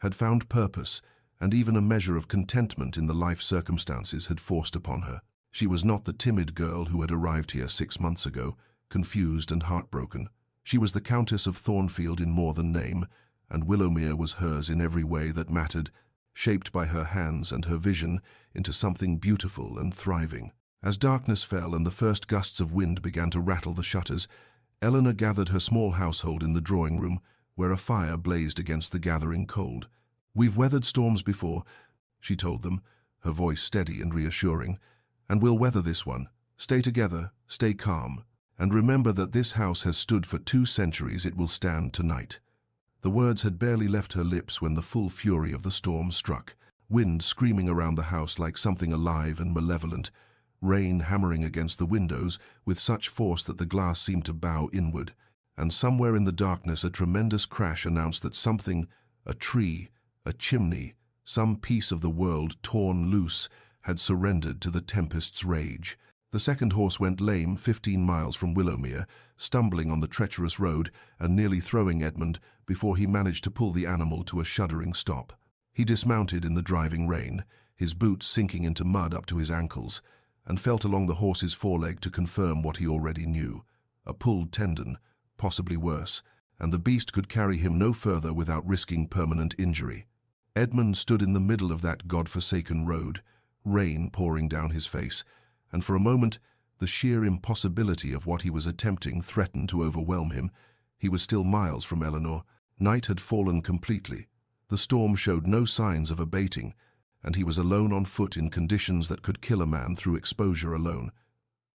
had found purpose, and even a measure of contentment in the life circumstances had forced upon her. She was not the timid girl who had arrived here 6 months ago, confused and heartbroken. She was the Countess of Thornfield in more than name, and Willowmere was hers in every way that mattered, shaped by her hands and her vision into something beautiful and thriving. As darkness fell and the first gusts of wind began to rattle the shutters, Eleanor gathered her small household in the drawing room, where a fire blazed against the gathering cold. "We've weathered storms before," she told them, her voice steady and reassuring, "and we'll weather this one. Stay together, stay calm, and remember that this house has stood for 2 centuries. It will stand tonight." The words had barely left her lips when the full fury of the storm struck, wind screaming around the house like something alive and malevolent, rain hammering against the windows with such force that the glass seemed to bow inward, and somewhere in the darkness a tremendous crash announced that something, a tree, a chimney, some piece of the world torn loose, had surrendered to the tempest's rage. The second horse went lame 15 miles from Willowmere, stumbling on the treacherous road and nearly throwing Edmund before he managed to pull the animal to a shuddering stop. He dismounted in the driving rain, his boots sinking into mud up to his ankles, and felt along the horse's foreleg to confirm what he already knew: a pulled tendon, possibly worse, and the beast could carry him no further without risking permanent injury. Edmund stood in the middle of that god-forsaken road, rain pouring down his face, and for a moment the sheer impossibility of what he was attempting threatened to overwhelm him. He was still miles from Eleanor. Night had fallen completely. The storm showed no signs of abating, and he was alone on foot in conditions that could kill a man through exposure alone.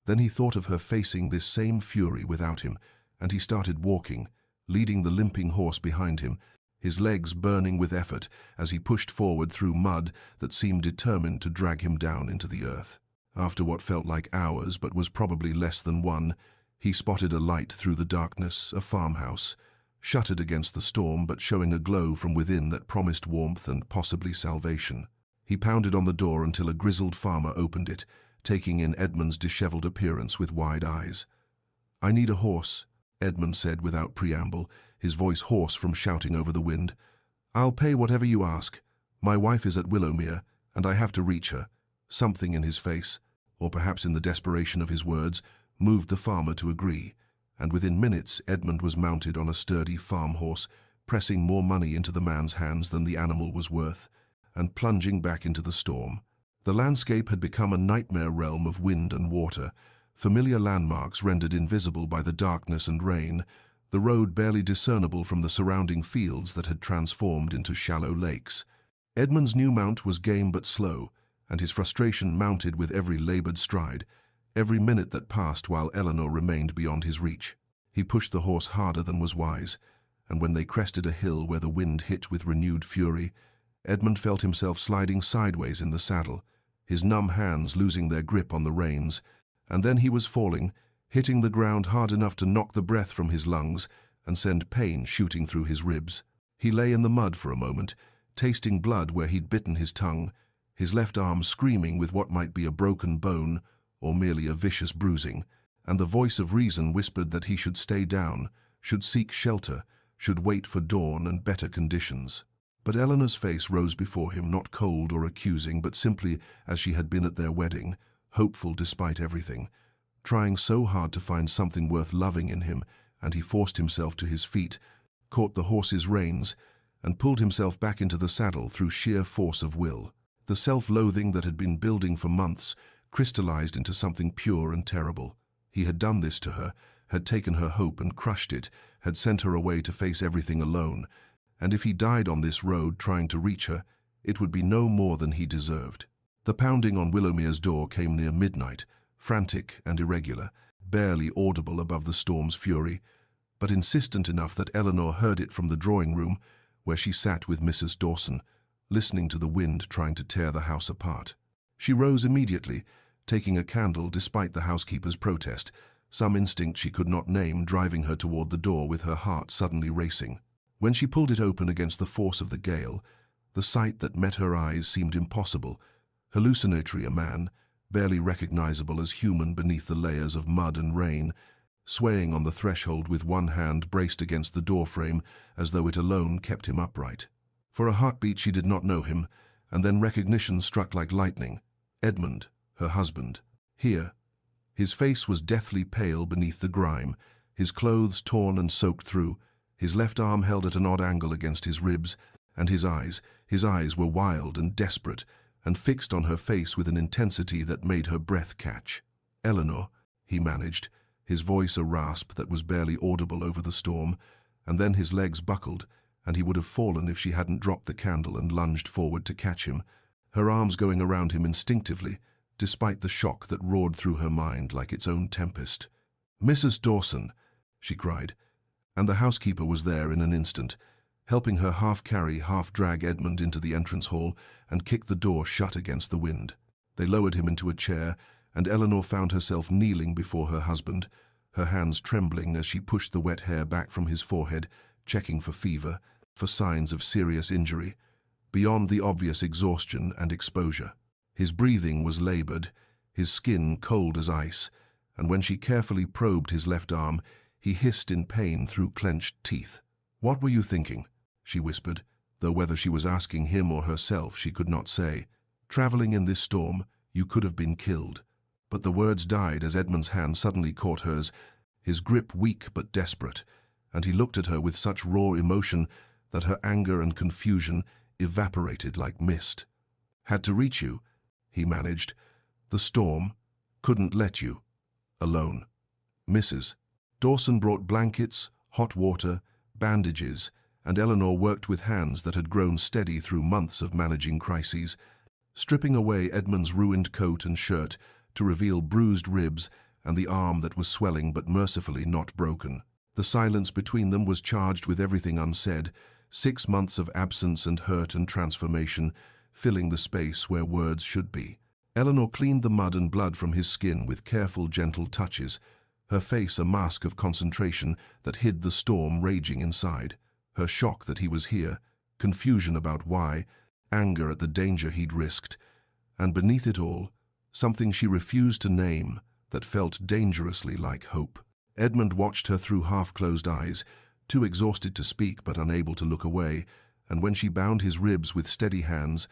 Then he thought of her facing this same fury without him, and he started walking, leading the limping horse behind him, his legs burning with effort as he pushed forward through mud that seemed determined to drag him down into the earth. After what felt like hours but was probably less than one, he spotted a light through the darkness, a farmhouse, shuttered against the storm but showing a glow from within that promised warmth and possibly salvation. He pounded on the door until a grizzled farmer opened it, taking in Edmund's disheveled appearance with wide eyes. "I need a horse," Edmund said without preamble, his voice hoarse from shouting over the wind. "I'll pay whatever you ask. My wife is at Willowmere, and I have to reach her." Something in his face, or perhaps in the desperation of his words, moved the farmer to agree, and within minutes Edmund was mounted on a sturdy farm horse, pressing more money into the man's hands than the animal was worth, and plunging back into the storm. The landscape had become a nightmare realm of wind and water, familiar landmarks rendered invisible by the darkness and rain, the road barely discernible from the surrounding fields that had transformed into shallow lakes. Edmund's new mount was game but slow, and his frustration mounted with every labored stride, every minute that passed while Eleanor remained beyond his reach. He pushed the horse harder than was wise, and when they crested a hill where the wind hit with renewed fury, Edmund felt himself sliding sideways in the saddle, his numb hands losing their grip on the reins, and then he was falling, hitting the ground hard enough to knock the breath from his lungs and send pain shooting through his ribs. He lay in the mud for a moment, tasting blood where he'd bitten his tongue, his left arm screaming with what might be a broken bone or merely a vicious bruising, and the voice of reason whispered that he should stay down, should seek shelter, should wait for dawn and better conditions. But Eleanor's face rose before him, not cold or accusing, but simply as she had been at their wedding, hopeful despite everything, trying so hard to find something worth loving in him, and he forced himself to his feet, caught the horse's reins, and pulled himself back into the saddle through sheer force of will. The self-loathing that had been building for months crystallized into something pure and terrible. He had done this to her, had taken her hope and crushed it, had sent her away to face everything alone, and if he died on this road trying to reach her, it would be no more than he deserved. The pounding on Willomere's door came near midnight, frantic and irregular, barely audible above the storm's fury, but insistent enough that Eleanor heard it from the drawing room, where she sat with Mrs. Dawson, listening to the wind trying to tear the house apart. She rose immediately, taking a candle despite the housekeeper's protest, some instinct she could not name driving her toward the door with her heart suddenly racing. When she pulled it open against the force of the gale, the sight that met her eyes seemed impossible, hallucinatory. A man, barely recognizable as human beneath the layers of mud and rain, swaying on the threshold with one hand braced against the doorframe as though it alone kept him upright. For a heartbeat she did not know him, and then recognition struck like lightning. Edmund, her husband, here. His face was deathly pale beneath the grime, his clothes torn and soaked through, his left arm held at an odd angle against his ribs, and his eyes were wild and desperate, and fixed on her face with an intensity that made her breath catch. "Eleanor," he managed, his voice a rasp that was barely audible over the storm, and then his legs buckled, and he would have fallen if she hadn't dropped the candle and lunged forward to catch him, her arms going around him instinctively, despite the shock that roared through her mind like its own tempest. "Mrs. Dawson," she cried, and the housekeeper was there in an instant, helping her half-carry, half-drag Edmund into the entrance hall and kick the door shut against the wind. They lowered him into a chair, and Eleanor found herself kneeling before her husband, her hands trembling as she pushed the wet hair back from his forehead, checking for fever, for signs of serious injury, beyond the obvious exhaustion and exposure. His breathing was labored, his skin cold as ice, and when she carefully probed his left arm, he hissed in pain through clenched teeth. "What were you thinking?" she whispered, though whether she was asking him or herself she could not say. "Traveling in this storm, you could have been killed." But the words died as Edmund's hand suddenly caught hers, his grip weak but desperate, and he looked at her with such raw emotion that her anger and confusion evaporated like mist. "Had to reach you," he managed. "The storm couldn't let you. Alone." Mrs. Dawson brought blankets, hot water, bandages, and Eleanor worked with hands that had grown steady through months of managing crises, stripping away Edmund's ruined coat and shirt to reveal bruised ribs and the arm that was swelling but mercifully not broken. The silence between them was charged with everything unsaid, 6 months of absence and hurt and transformation, filling the space where words should be. Eleanor cleaned the mud and blood from his skin with careful, gentle touches, her face a mask of concentration that hid the storm raging inside, her shock that he was here, confusion about why, anger at the danger he'd risked, and beneath it all, something she refused to name that felt dangerously like hope. Edmund watched her through half-closed eyes, too exhausted to speak but unable to look away, and when she bound his ribs with steady hands,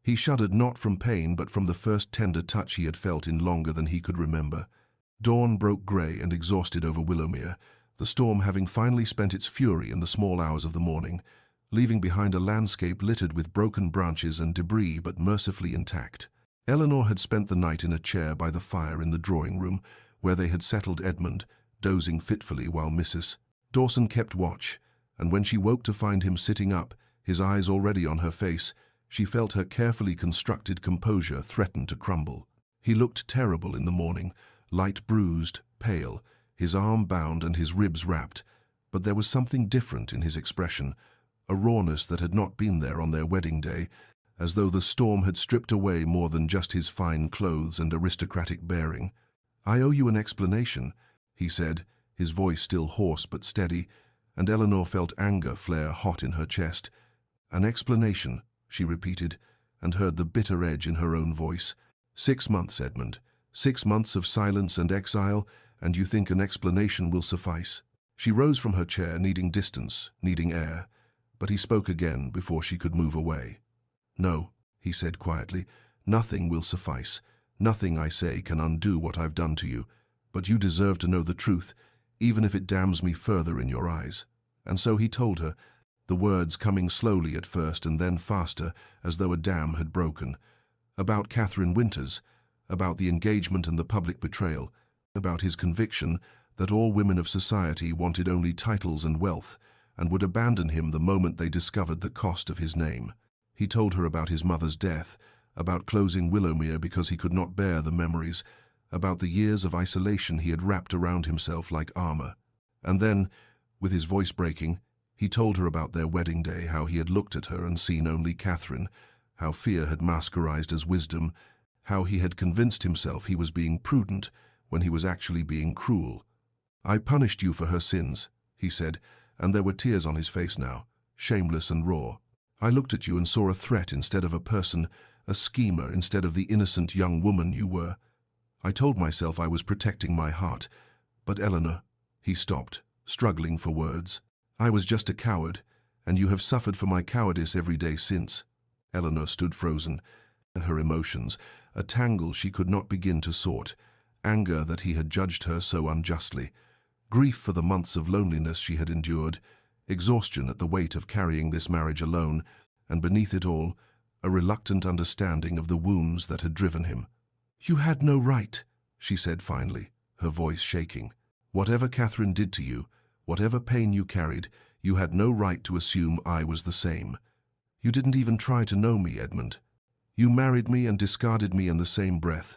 he shuddered not from pain but from the first tender touch he had felt in longer than he could remember. Dawn broke grey and exhausted over Willowmere, the storm having finally spent its fury in the small hours of the morning, leaving behind a landscape littered with broken branches and debris but mercifully intact. Eleanor had spent the night in a chair by the fire in the drawing-room, where they had settled Edmund, dozing fitfully while Mrs. Dawson kept watch, and when she woke to find him sitting up, his eyes already on her face, she felt her carefully constructed composure threaten to crumble. He looked terrible in the morning, light bruised, pale, his arm bound and his ribs wrapped, but there was something different in his expression, a rawness that had not been there on their wedding day, as though the storm had stripped away more than just his fine clothes and aristocratic bearing. "I owe you an explanation," he said, his voice still hoarse but steady, and Eleanor felt anger flare hot in her chest. "An explanation," she repeated, and heard the bitter edge in her own voice. 6 months, Edmund. 6 months of silence and exile, and you think an explanation will suffice?" She rose from her chair, needing distance, needing air, but he spoke again before she could move away. "No," he said quietly, "nothing will suffice. Nothing I say can undo what I've done to you, but you deserve to know the truth, even if it damns me further in your eyes." And so he told her, the words coming slowly at first and then faster, as though a dam had broken. About Catherine Winters, about the engagement and the public betrayal, about his conviction that all women of society wanted only titles and wealth, and would abandon him the moment they discovered the cost of his name. He told her about his mother's death, about closing Willowmere because he could not bear the memories, about the years of isolation he had wrapped around himself like armor. And then, with his voice breaking, he told her about their wedding day, how he had looked at her and seen only Catherine, how fear had masqueraded as wisdom, how he had convinced himself he was being prudent when he was actually being cruel. "I punished you for her sins," he said, and there were tears on his face now, shameless and raw. "I looked at you and saw a threat instead of a person, a schemer instead of the innocent young woman you were. I told myself I was protecting my heart, but Eleanor—" He stopped, struggling for words. "I was just a coward, and you have suffered for my cowardice every day since." Eleanor stood frozen, her emotions, a tangle she could not begin to sort, anger that he had judged her so unjustly, grief for the months of loneliness she had endured, exhaustion at the weight of carrying this marriage alone, and beneath it all, a reluctant understanding of the wounds that had driven him. "You had no right," she said finally, her voice shaking. "Whatever Catherine did to you, whatever pain you carried, you had no right to assume I was the same. You didn't even try to know me, Edmund. You married me and discarded me in the same breath,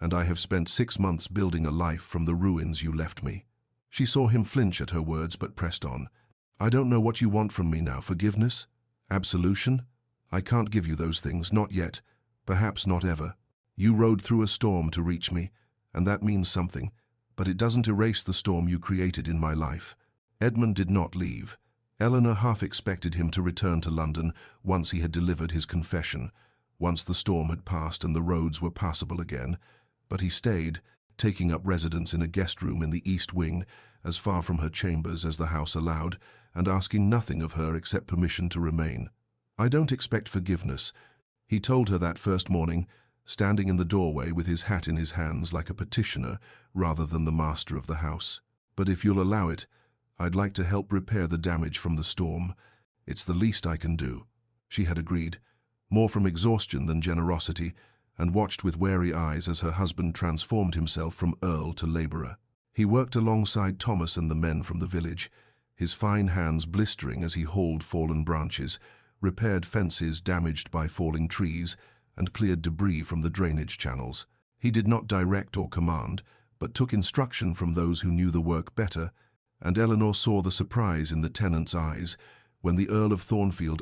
and I have spent 6 months building a life from the ruins you left me." She saw him flinch at her words but pressed on. "I don't know what you want from me now. Forgiveness? Absolution? I can't give you those things, not yet, perhaps not ever. You rode through a storm to reach me, and that means something, but it doesn't erase the storm you created in my life." Edmund did not leave. Eleanor half expected him to return to London once he had delivered his confession, once the storm had passed and the roads were passable again, but he stayed, taking up residence in a guest room in the East Wing, as far from her chambers as the house allowed, and asking nothing of her except permission to remain. "I don't expect forgiveness," he told her that first morning, standing in the doorway with his hat in his hands like a petitioner rather than the master of the house. "But if you'll allow it, I'd like to help repair the damage from the storm. It's the least I can do." She had agreed, more from exhaustion than generosity, and watched with wary eyes as her husband transformed himself from Earl to laborer. He worked alongside Thomas and the men from the village, his fine hands blistering as he hauled fallen branches, repaired fences damaged by falling trees, and cleared debris from the drainage channels. He did not direct or command, but took instruction from those who knew the work better, and Eleanor saw the surprise in the tenants' eyes when the Earl of Thornfield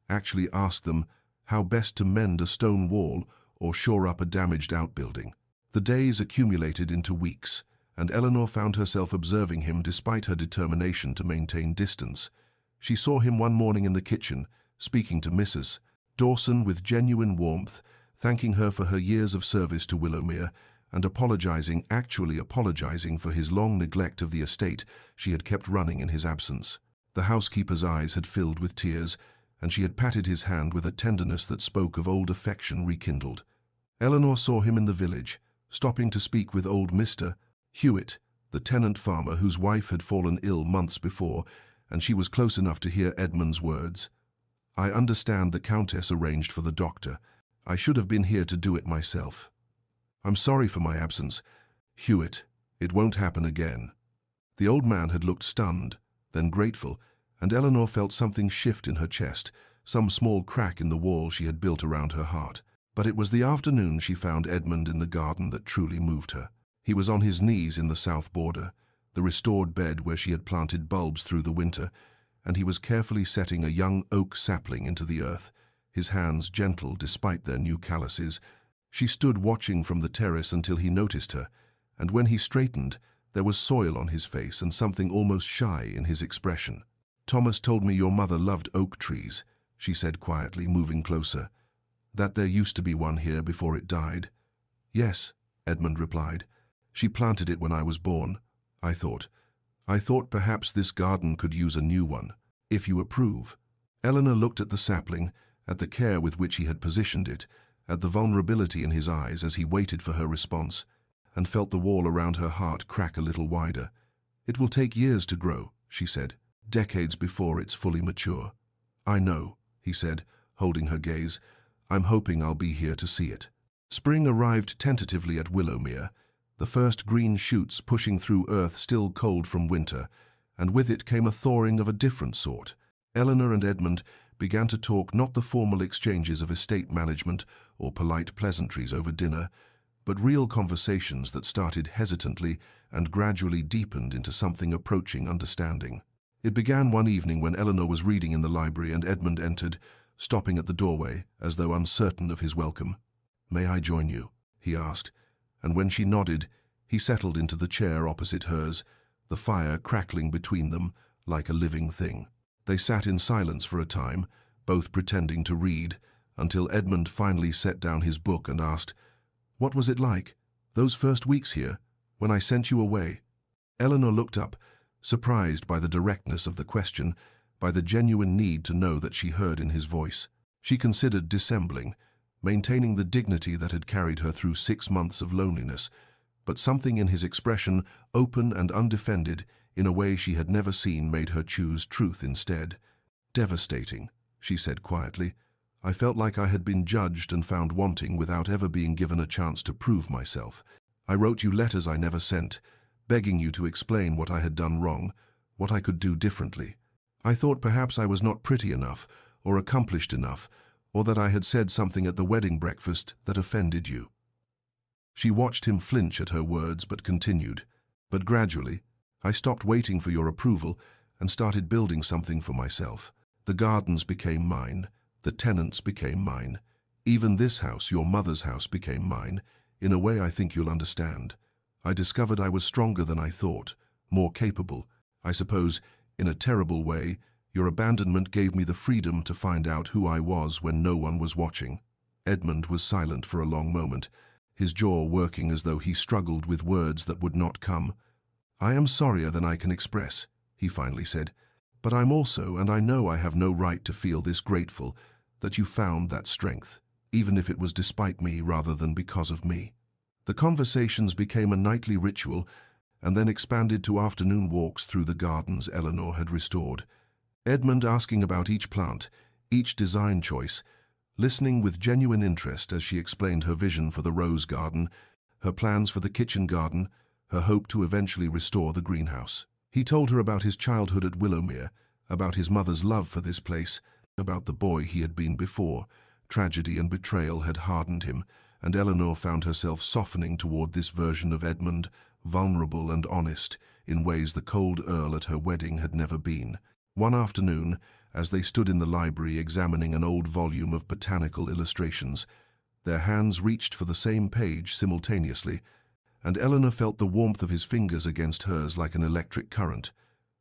actually asked them, how best to mend a stone wall or shore up a damaged outbuilding. The days accumulated into weeks, and Eleanor found herself observing him despite her determination to maintain distance. She saw him one morning in the kitchen, speaking to Mrs. Dawson with genuine warmth, thanking her for her years of service to Willowmere, and actually apologizing for his long neglect of the estate she had kept running in his absence. The housekeeper's eyes had filled with tears, and she had patted his hand with a tenderness that spoke of old affection rekindled. Eleanor saw him in the village, stopping to speak with old Mr. Hewitt, the tenant farmer whose wife had fallen ill months before, and she was close enough to hear Edmund's words. "I understand the Countess arranged for the doctor. I should have been here to do it myself. I'm sorry for my absence. Hewitt, it won't happen again." The old man had looked stunned, then grateful, and Eleanor felt something shift in her chest, some small crack in the wall she had built around her heart. But it was the afternoon she found Edmund in the garden that truly moved her. He was on his knees in the south border, the restored bed where she had planted bulbs through the winter, and he was carefully setting a young oak sapling into the earth, his hands gentle despite their new calluses. She stood watching from the terrace until he noticed her, and when he straightened, there was soil on his face and something almost shy in his expression. "Thomas told me your mother loved oak trees," she said quietly, moving closer. "That there used to be one here before it died." "Yes," Edmund replied. "She planted it when I was born. I thought perhaps this garden could use a new one, if you approve." Eleanor looked at the sapling, at the care with which he had positioned it, at the vulnerability in his eyes as he waited for her response, and felt the wall around her heart crack a little wider. "It will take years to grow," she said, "decades before it's fully mature." "I know," he said, holding her gaze. "I'm hoping I'll be here to see it." Spring arrived tentatively at Willowmere, the first green shoots pushing through earth still cold from winter, and with it came a thawing of a different sort. Eleanor and Edmund began to talk not the formal exchanges of estate management or polite pleasantries over dinner, but real conversations that started hesitantly and gradually deepened into something approaching understanding. It began one evening when Eleanor was reading in the library and Edmund entered, stopping at the doorway as though uncertain of his welcome. "May I join you?" he asked, and when she nodded, he settled into the chair opposite hers, the fire crackling between them like a living thing. They sat in silence for a time, both pretending to read, until Edmund finally set down his book and asked, "What was it like, those first weeks here, when I sent you away?" Eleanor looked up, surprised by the directness of the question, by the genuine need to know that she heard in his voice. She considered dissembling, maintaining the dignity that had carried her through 6 months of loneliness, but something in his expression, open and undefended, in a way she had never seen, made her choose truth instead. "Devastating," she said quietly. "I felt like I had been judged and found wanting without ever being given a chance to prove myself. I wrote you letters I never sent, begging you to explain what I had done wrong, what I could do differently. I thought perhaps I was not pretty enough, or accomplished enough, or that I had said something at the wedding breakfast that offended you." She watched him flinch at her words but continued. "But gradually, I stopped waiting for your approval and started building something for myself. The gardens became mine, the tenants became mine. Even this house, your mother's house, became mine, in a way I think you'll understand. I discovered I was stronger than I thought, more capable. I suppose, in a terrible way, your abandonment gave me the freedom to find out who I was when no one was watching." Edmund was silent for a long moment, his jaw working as though he struggled with words that would not come. "I am sorrier than I can express," he finally said, "but I'm also, and I know I have no right to feel this grateful, that you found that strength, even if it was despite me rather than because of me." The conversations became a nightly ritual and then expanded to afternoon walks through the gardens Eleanor had restored. Edmund asking about each plant, each design choice, listening with genuine interest as she explained her vision for the rose garden, her plans for the kitchen garden, her hope to eventually restore the greenhouse. He told her about his childhood at Willowmere, about his mother's love for this place, about the boy he had been before. Tragedy and betrayal had hardened him, and Eleanor found herself softening toward this version of Edmund, vulnerable and honest, in ways the cold Earl at her wedding had never been. One afternoon, as they stood in the library examining an old volume of botanical illustrations, their hands reached for the same page simultaneously, and Eleanor felt the warmth of his fingers against hers like an electric current.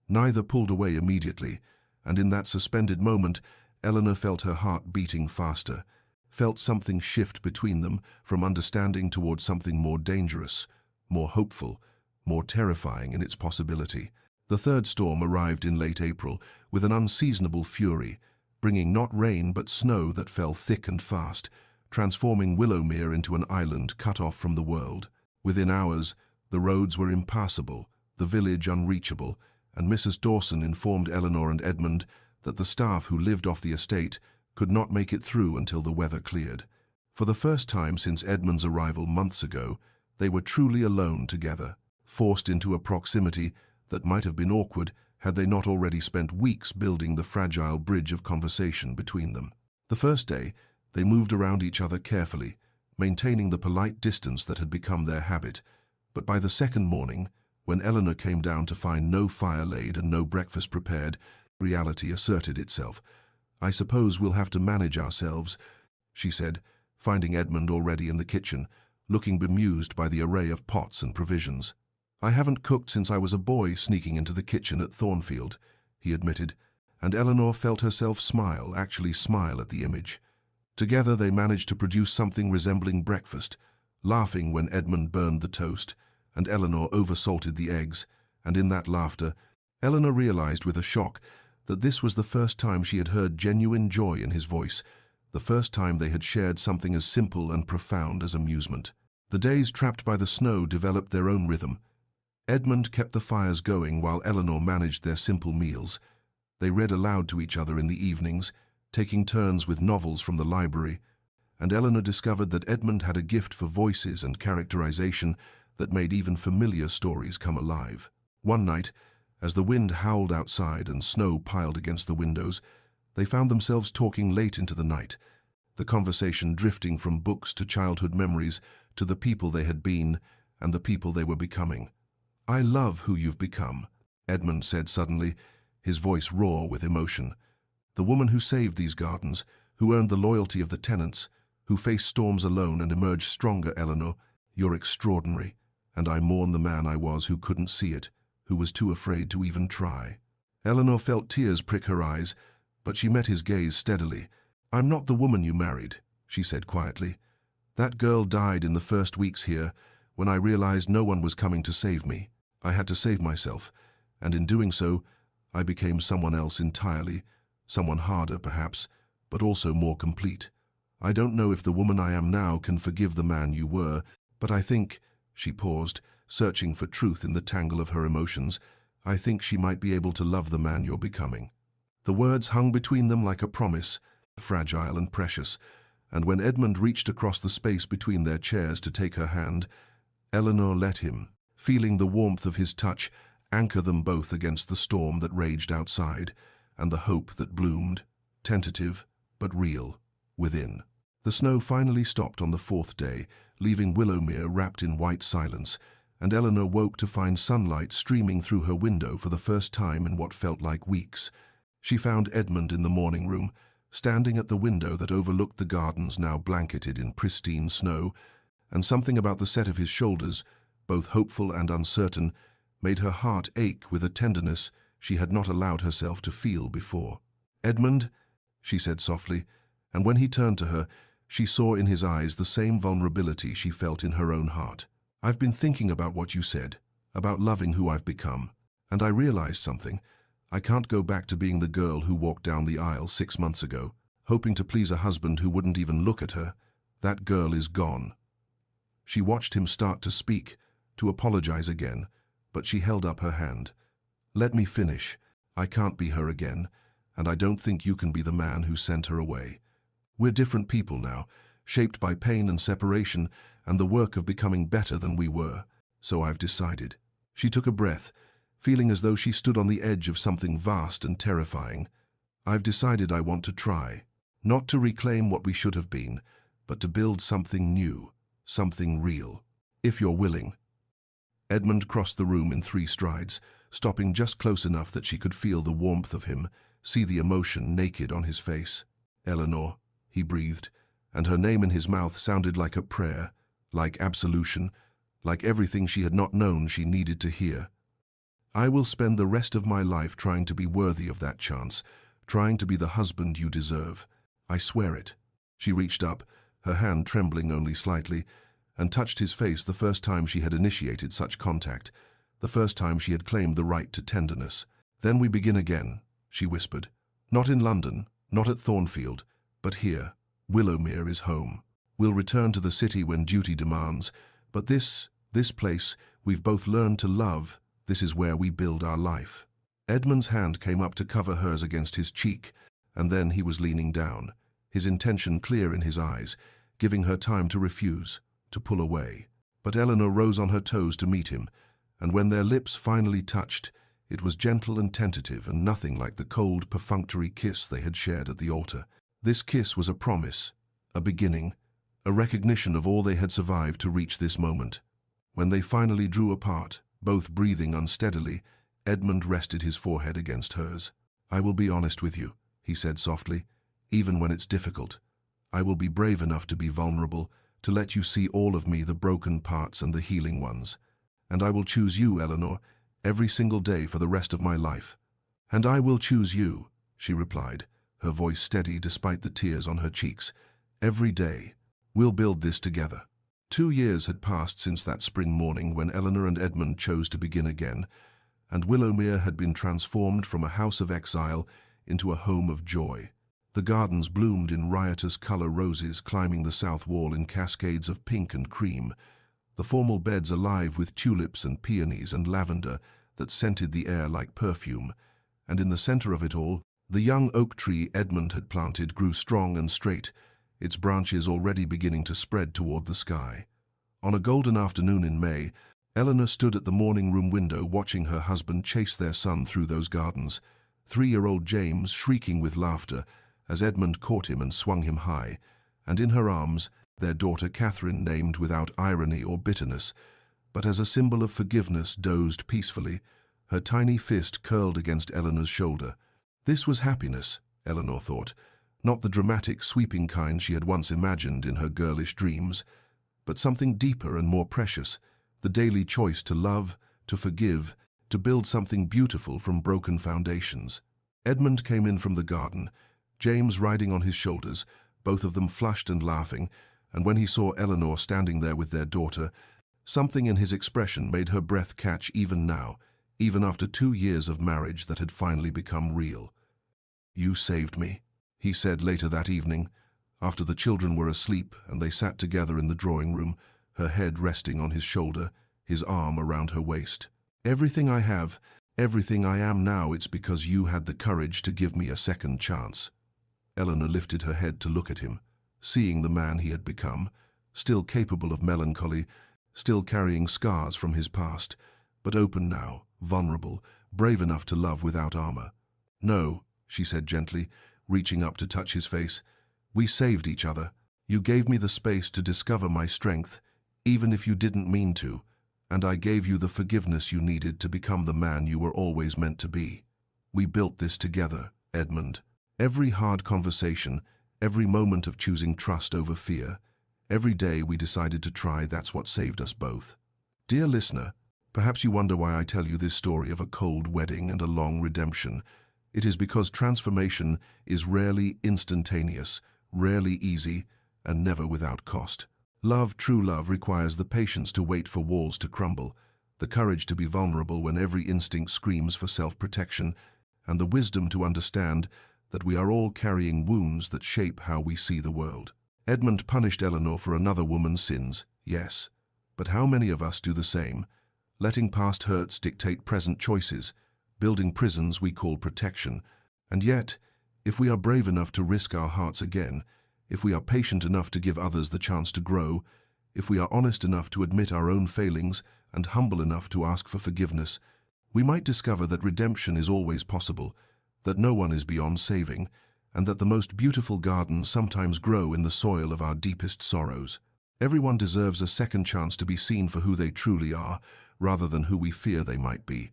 Neither pulled away immediately, and in that suspended moment, Eleanor felt her heart beating faster, felt something shift between them from understanding toward something more dangerous, more hopeful, more terrifying in its possibility. The third storm arrived in late April with an unseasonable fury, bringing not rain but snow that fell thick and fast, transforming Willowmere into an island cut off from the world. Within hours, the roads were impassable, the village unreachable, and Mrs. Dawson informed Eleanor and Edmund that the staff who lived off the estate could not make it through until the weather cleared. For the first time since Edmund's arrival months ago, they were truly alone together, forced into a proximity that might have been awkward had they not already spent weeks building the fragile bridge of conversation between them. The first day, they moved around each other carefully, maintaining the polite distance that had become their habit, but by the second morning, when Eleanor came down to find no fire laid and no breakfast prepared, reality asserted itself. "I suppose we'll have to manage ourselves," she said, finding Edmund already in the kitchen, looking bemused by the array of pots and provisions. "I haven't cooked since I was a boy sneaking into the kitchen at Thornfield," he admitted, and Eleanor felt herself actually smile at the image. Together they managed to produce something resembling breakfast, laughing when Edmund burned the toast, and Eleanor oversalted the eggs, and in that laughter, Eleanor realized with a shock that this was the first time she had heard genuine joy in his voice, the first time they had shared something as simple and profound as amusement. The days trapped by the snow developed their own rhythm. Edmund kept the fires going while Eleanor managed their simple meals. They read aloud to each other in the evenings, taking turns with novels from the library, and Eleanor discovered that Edmund had a gift for voices and characterization that made even familiar stories come alive. One night, as the wind howled outside and snow piled against the windows, they found themselves talking late into the night, the conversation drifting from books to childhood memories to the people they had been and the people they were becoming. "I love who you've become," Edmund said suddenly, his voice raw with emotion. "The woman who saved these gardens, who earned the loyalty of the tenants, who faced storms alone and emerged stronger, Eleanor, you're extraordinary, and I mourn the man I was who couldn't see it, who was too afraid to even try." Eleanor felt tears prick her eyes, but she met his gaze steadily. "I'm not the woman you married," she said quietly. "That girl died in the first weeks here, when I realized no one was coming to save me. I had to save myself, and in doing so, I became someone else entirely, someone harder perhaps, but also more complete. I don't know if the woman I am now can forgive the man you were, but I think," she paused, searching for truth in the tangle of her emotions, "I think she might be able to love the man you're becoming." The words hung between them like a promise, fragile and precious, and when Edmund reached across the space between their chairs to take her hand, Eleanor let him, feeling the warmth of his touch anchor them both against the storm that raged outside and the hope that bloomed, tentative but real, within. The snow finally stopped on the fourth day, leaving Willowmere wrapped in white silence, and Eleanor woke to find sunlight streaming through her window for the first time in what felt like weeks. She found Edmund in the morning room, standing at the window that overlooked the gardens now blanketed in pristine snow, and something about the set of his shoulders, both hopeful and uncertain, made her heart ache with a tenderness she had not allowed herself to feel before. "Edmund," she said softly, and when he turned to her, she saw in his eyes the same vulnerability she felt in her own heart. "I've been thinking about what you said, about loving who I've become, and I realized something. I can't go back to being the girl who walked down the aisle 6 months ago, hoping to please a husband who wouldn't even look at her. That girl is gone." She watched him start to speak, to apologize again, but she held up her hand. "Let me finish. I can't be her again, and I don't think you can be the man who sent her away. We're different people now, shaped by pain and separation and the work of becoming better than we were, so I've decided." She took a breath, feeling as though she stood on the edge of something vast and terrifying. "I've decided I want to try, not to reclaim what we should have been, but to build something new, something real. If you're willing." Edmund crossed the room in 3 strides, stopping just close enough that she could feel the warmth of him, see the emotion naked on his face. "Eleanor," he breathed, and her name in his mouth sounded like a prayer, like absolution, like everything she had not known she needed to hear. "I will spend the rest of my life trying to be worthy of that chance, trying to be the husband you deserve. I swear it." She reached up, her hand trembling only slightly, and touched his face the first time she had initiated such contact, the first time she had claimed the right to tenderness. "Then we begin again," she whispered. "Not in London, not at Thornfield, but here. Willowmere is home. We'll return to the city when duty demands, but this place we've both learned to love, This is where we build our life." Edmund's hand came up to cover hers against his cheek, and then he was leaning down, his intention clear in his eyes, giving her time to refuse, to pull away. But Eleanor rose on her toes to meet him, and when their lips finally touched, it was gentle and tentative and nothing like the cold, perfunctory kiss they had shared at the altar. This kiss was a promise, a beginning, a recognition of all they had survived to reach this moment. When they finally drew apart, both breathing unsteadily, Edmund rested his forehead against hers. "I will be honest with you," he said softly, "even when it's difficult. I will be brave enough to be vulnerable, to let you see all of me, the broken parts and the healing ones. And I will choose you, Eleanor, every single day for the rest of my life." "And I will choose you," she replied, her voice steady despite the tears on her cheeks. "Every day. We'll build this together." 2 years had passed since that spring morning when Eleanor and Edmund chose to begin again, and Willowmere had been transformed from a house of exile into a home of joy. The gardens bloomed in riotous color, roses climbing the south wall in cascades of pink and cream, the formal beds alive with tulips and peonies and lavender that scented the air like perfume, and in the center of it all, the young oak tree Edmund had planted grew strong and straight, its branches already beginning to spread toward the sky. On a golden afternoon in May, Eleanor stood at the morning room window watching her husband chase their son through those gardens, 3-year-old James shrieking with laughter as Edmund caught him and swung him high, and in her arms, their daughter Catherine, named without irony or bitterness, but as a symbol of forgiveness, dozed peacefully, her tiny fist curled against Eleanor's shoulder. This was happiness, Eleanor thought, not the dramatic, sweeping kind she had once imagined in her girlish dreams, but something deeper and more precious, the daily choice to love, to forgive, to build something beautiful from broken foundations. Edmund came in from the garden, James riding on his shoulders, both of them flushed and laughing, and when he saw Eleanor standing there with their daughter, something in his expression made her breath catch even now, even after 2 years of marriage that had finally become real. "You saved me," he said later that evening, after the children were asleep and they sat together in the drawing room, her head resting on his shoulder, his arm around her waist. "Everything I have, everything I am now, it's because you had the courage to give me a second chance." Eleanor lifted her head to look at him, seeing the man he had become, still capable of melancholy, still carrying scars from his past, but open now, vulnerable, brave enough to love without armor. "No," she said gently, reaching up to touch his face. "We saved each other. You gave me the space to discover my strength, even if you didn't mean to, and I gave you the forgiveness you needed to become the man you were always meant to be. We built this together, Edmund. Every hard conversation, every moment of choosing trust over fear, every day we decided to try, that's what saved us both." Dear listener, perhaps you wonder why I tell you this story of a cold wedding and a long redemption. It is because transformation is rarely instantaneous, rarely easy, and never without cost. Love, true love, requires the patience to wait for walls to crumble, the courage to be vulnerable when every instinct screams for self-protection, and the wisdom to understand that we are all carrying wounds that shape how we see the world. Edmund punished Eleanor for another woman's sins, yes, but how many of us do the same, letting past hurts dictate present choices, building prisons we call protection? And yet, if we are brave enough to risk our hearts again, if we are patient enough to give others the chance to grow, if we are honest enough to admit our own failings and humble enough to ask for forgiveness, we might discover that redemption is always possible, that no one is beyond saving, and that the most beautiful gardens sometimes grow in the soil of our deepest sorrows. Everyone deserves a second chance to be seen for who they truly are, rather than who we fear they might be,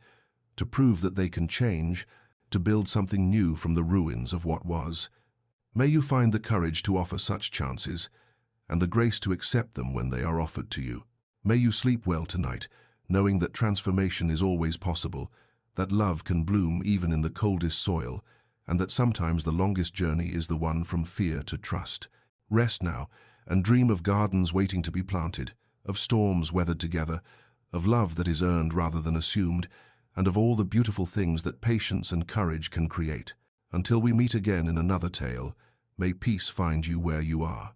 to prove that they can change, to build something new from the ruins of what was. May you find the courage to offer such chances, and the grace to accept them when they are offered to you. May you sleep well tonight, knowing that transformation is always possible, that love can bloom even in the coldest soil, and that sometimes the longest journey is the one from fear to trust. Rest now, and dream of gardens waiting to be planted, of storms weathered together, of love that is earned rather than assumed, and of all the beautiful things that patience and courage can create. Until we meet again in another tale, may peace find you where you are.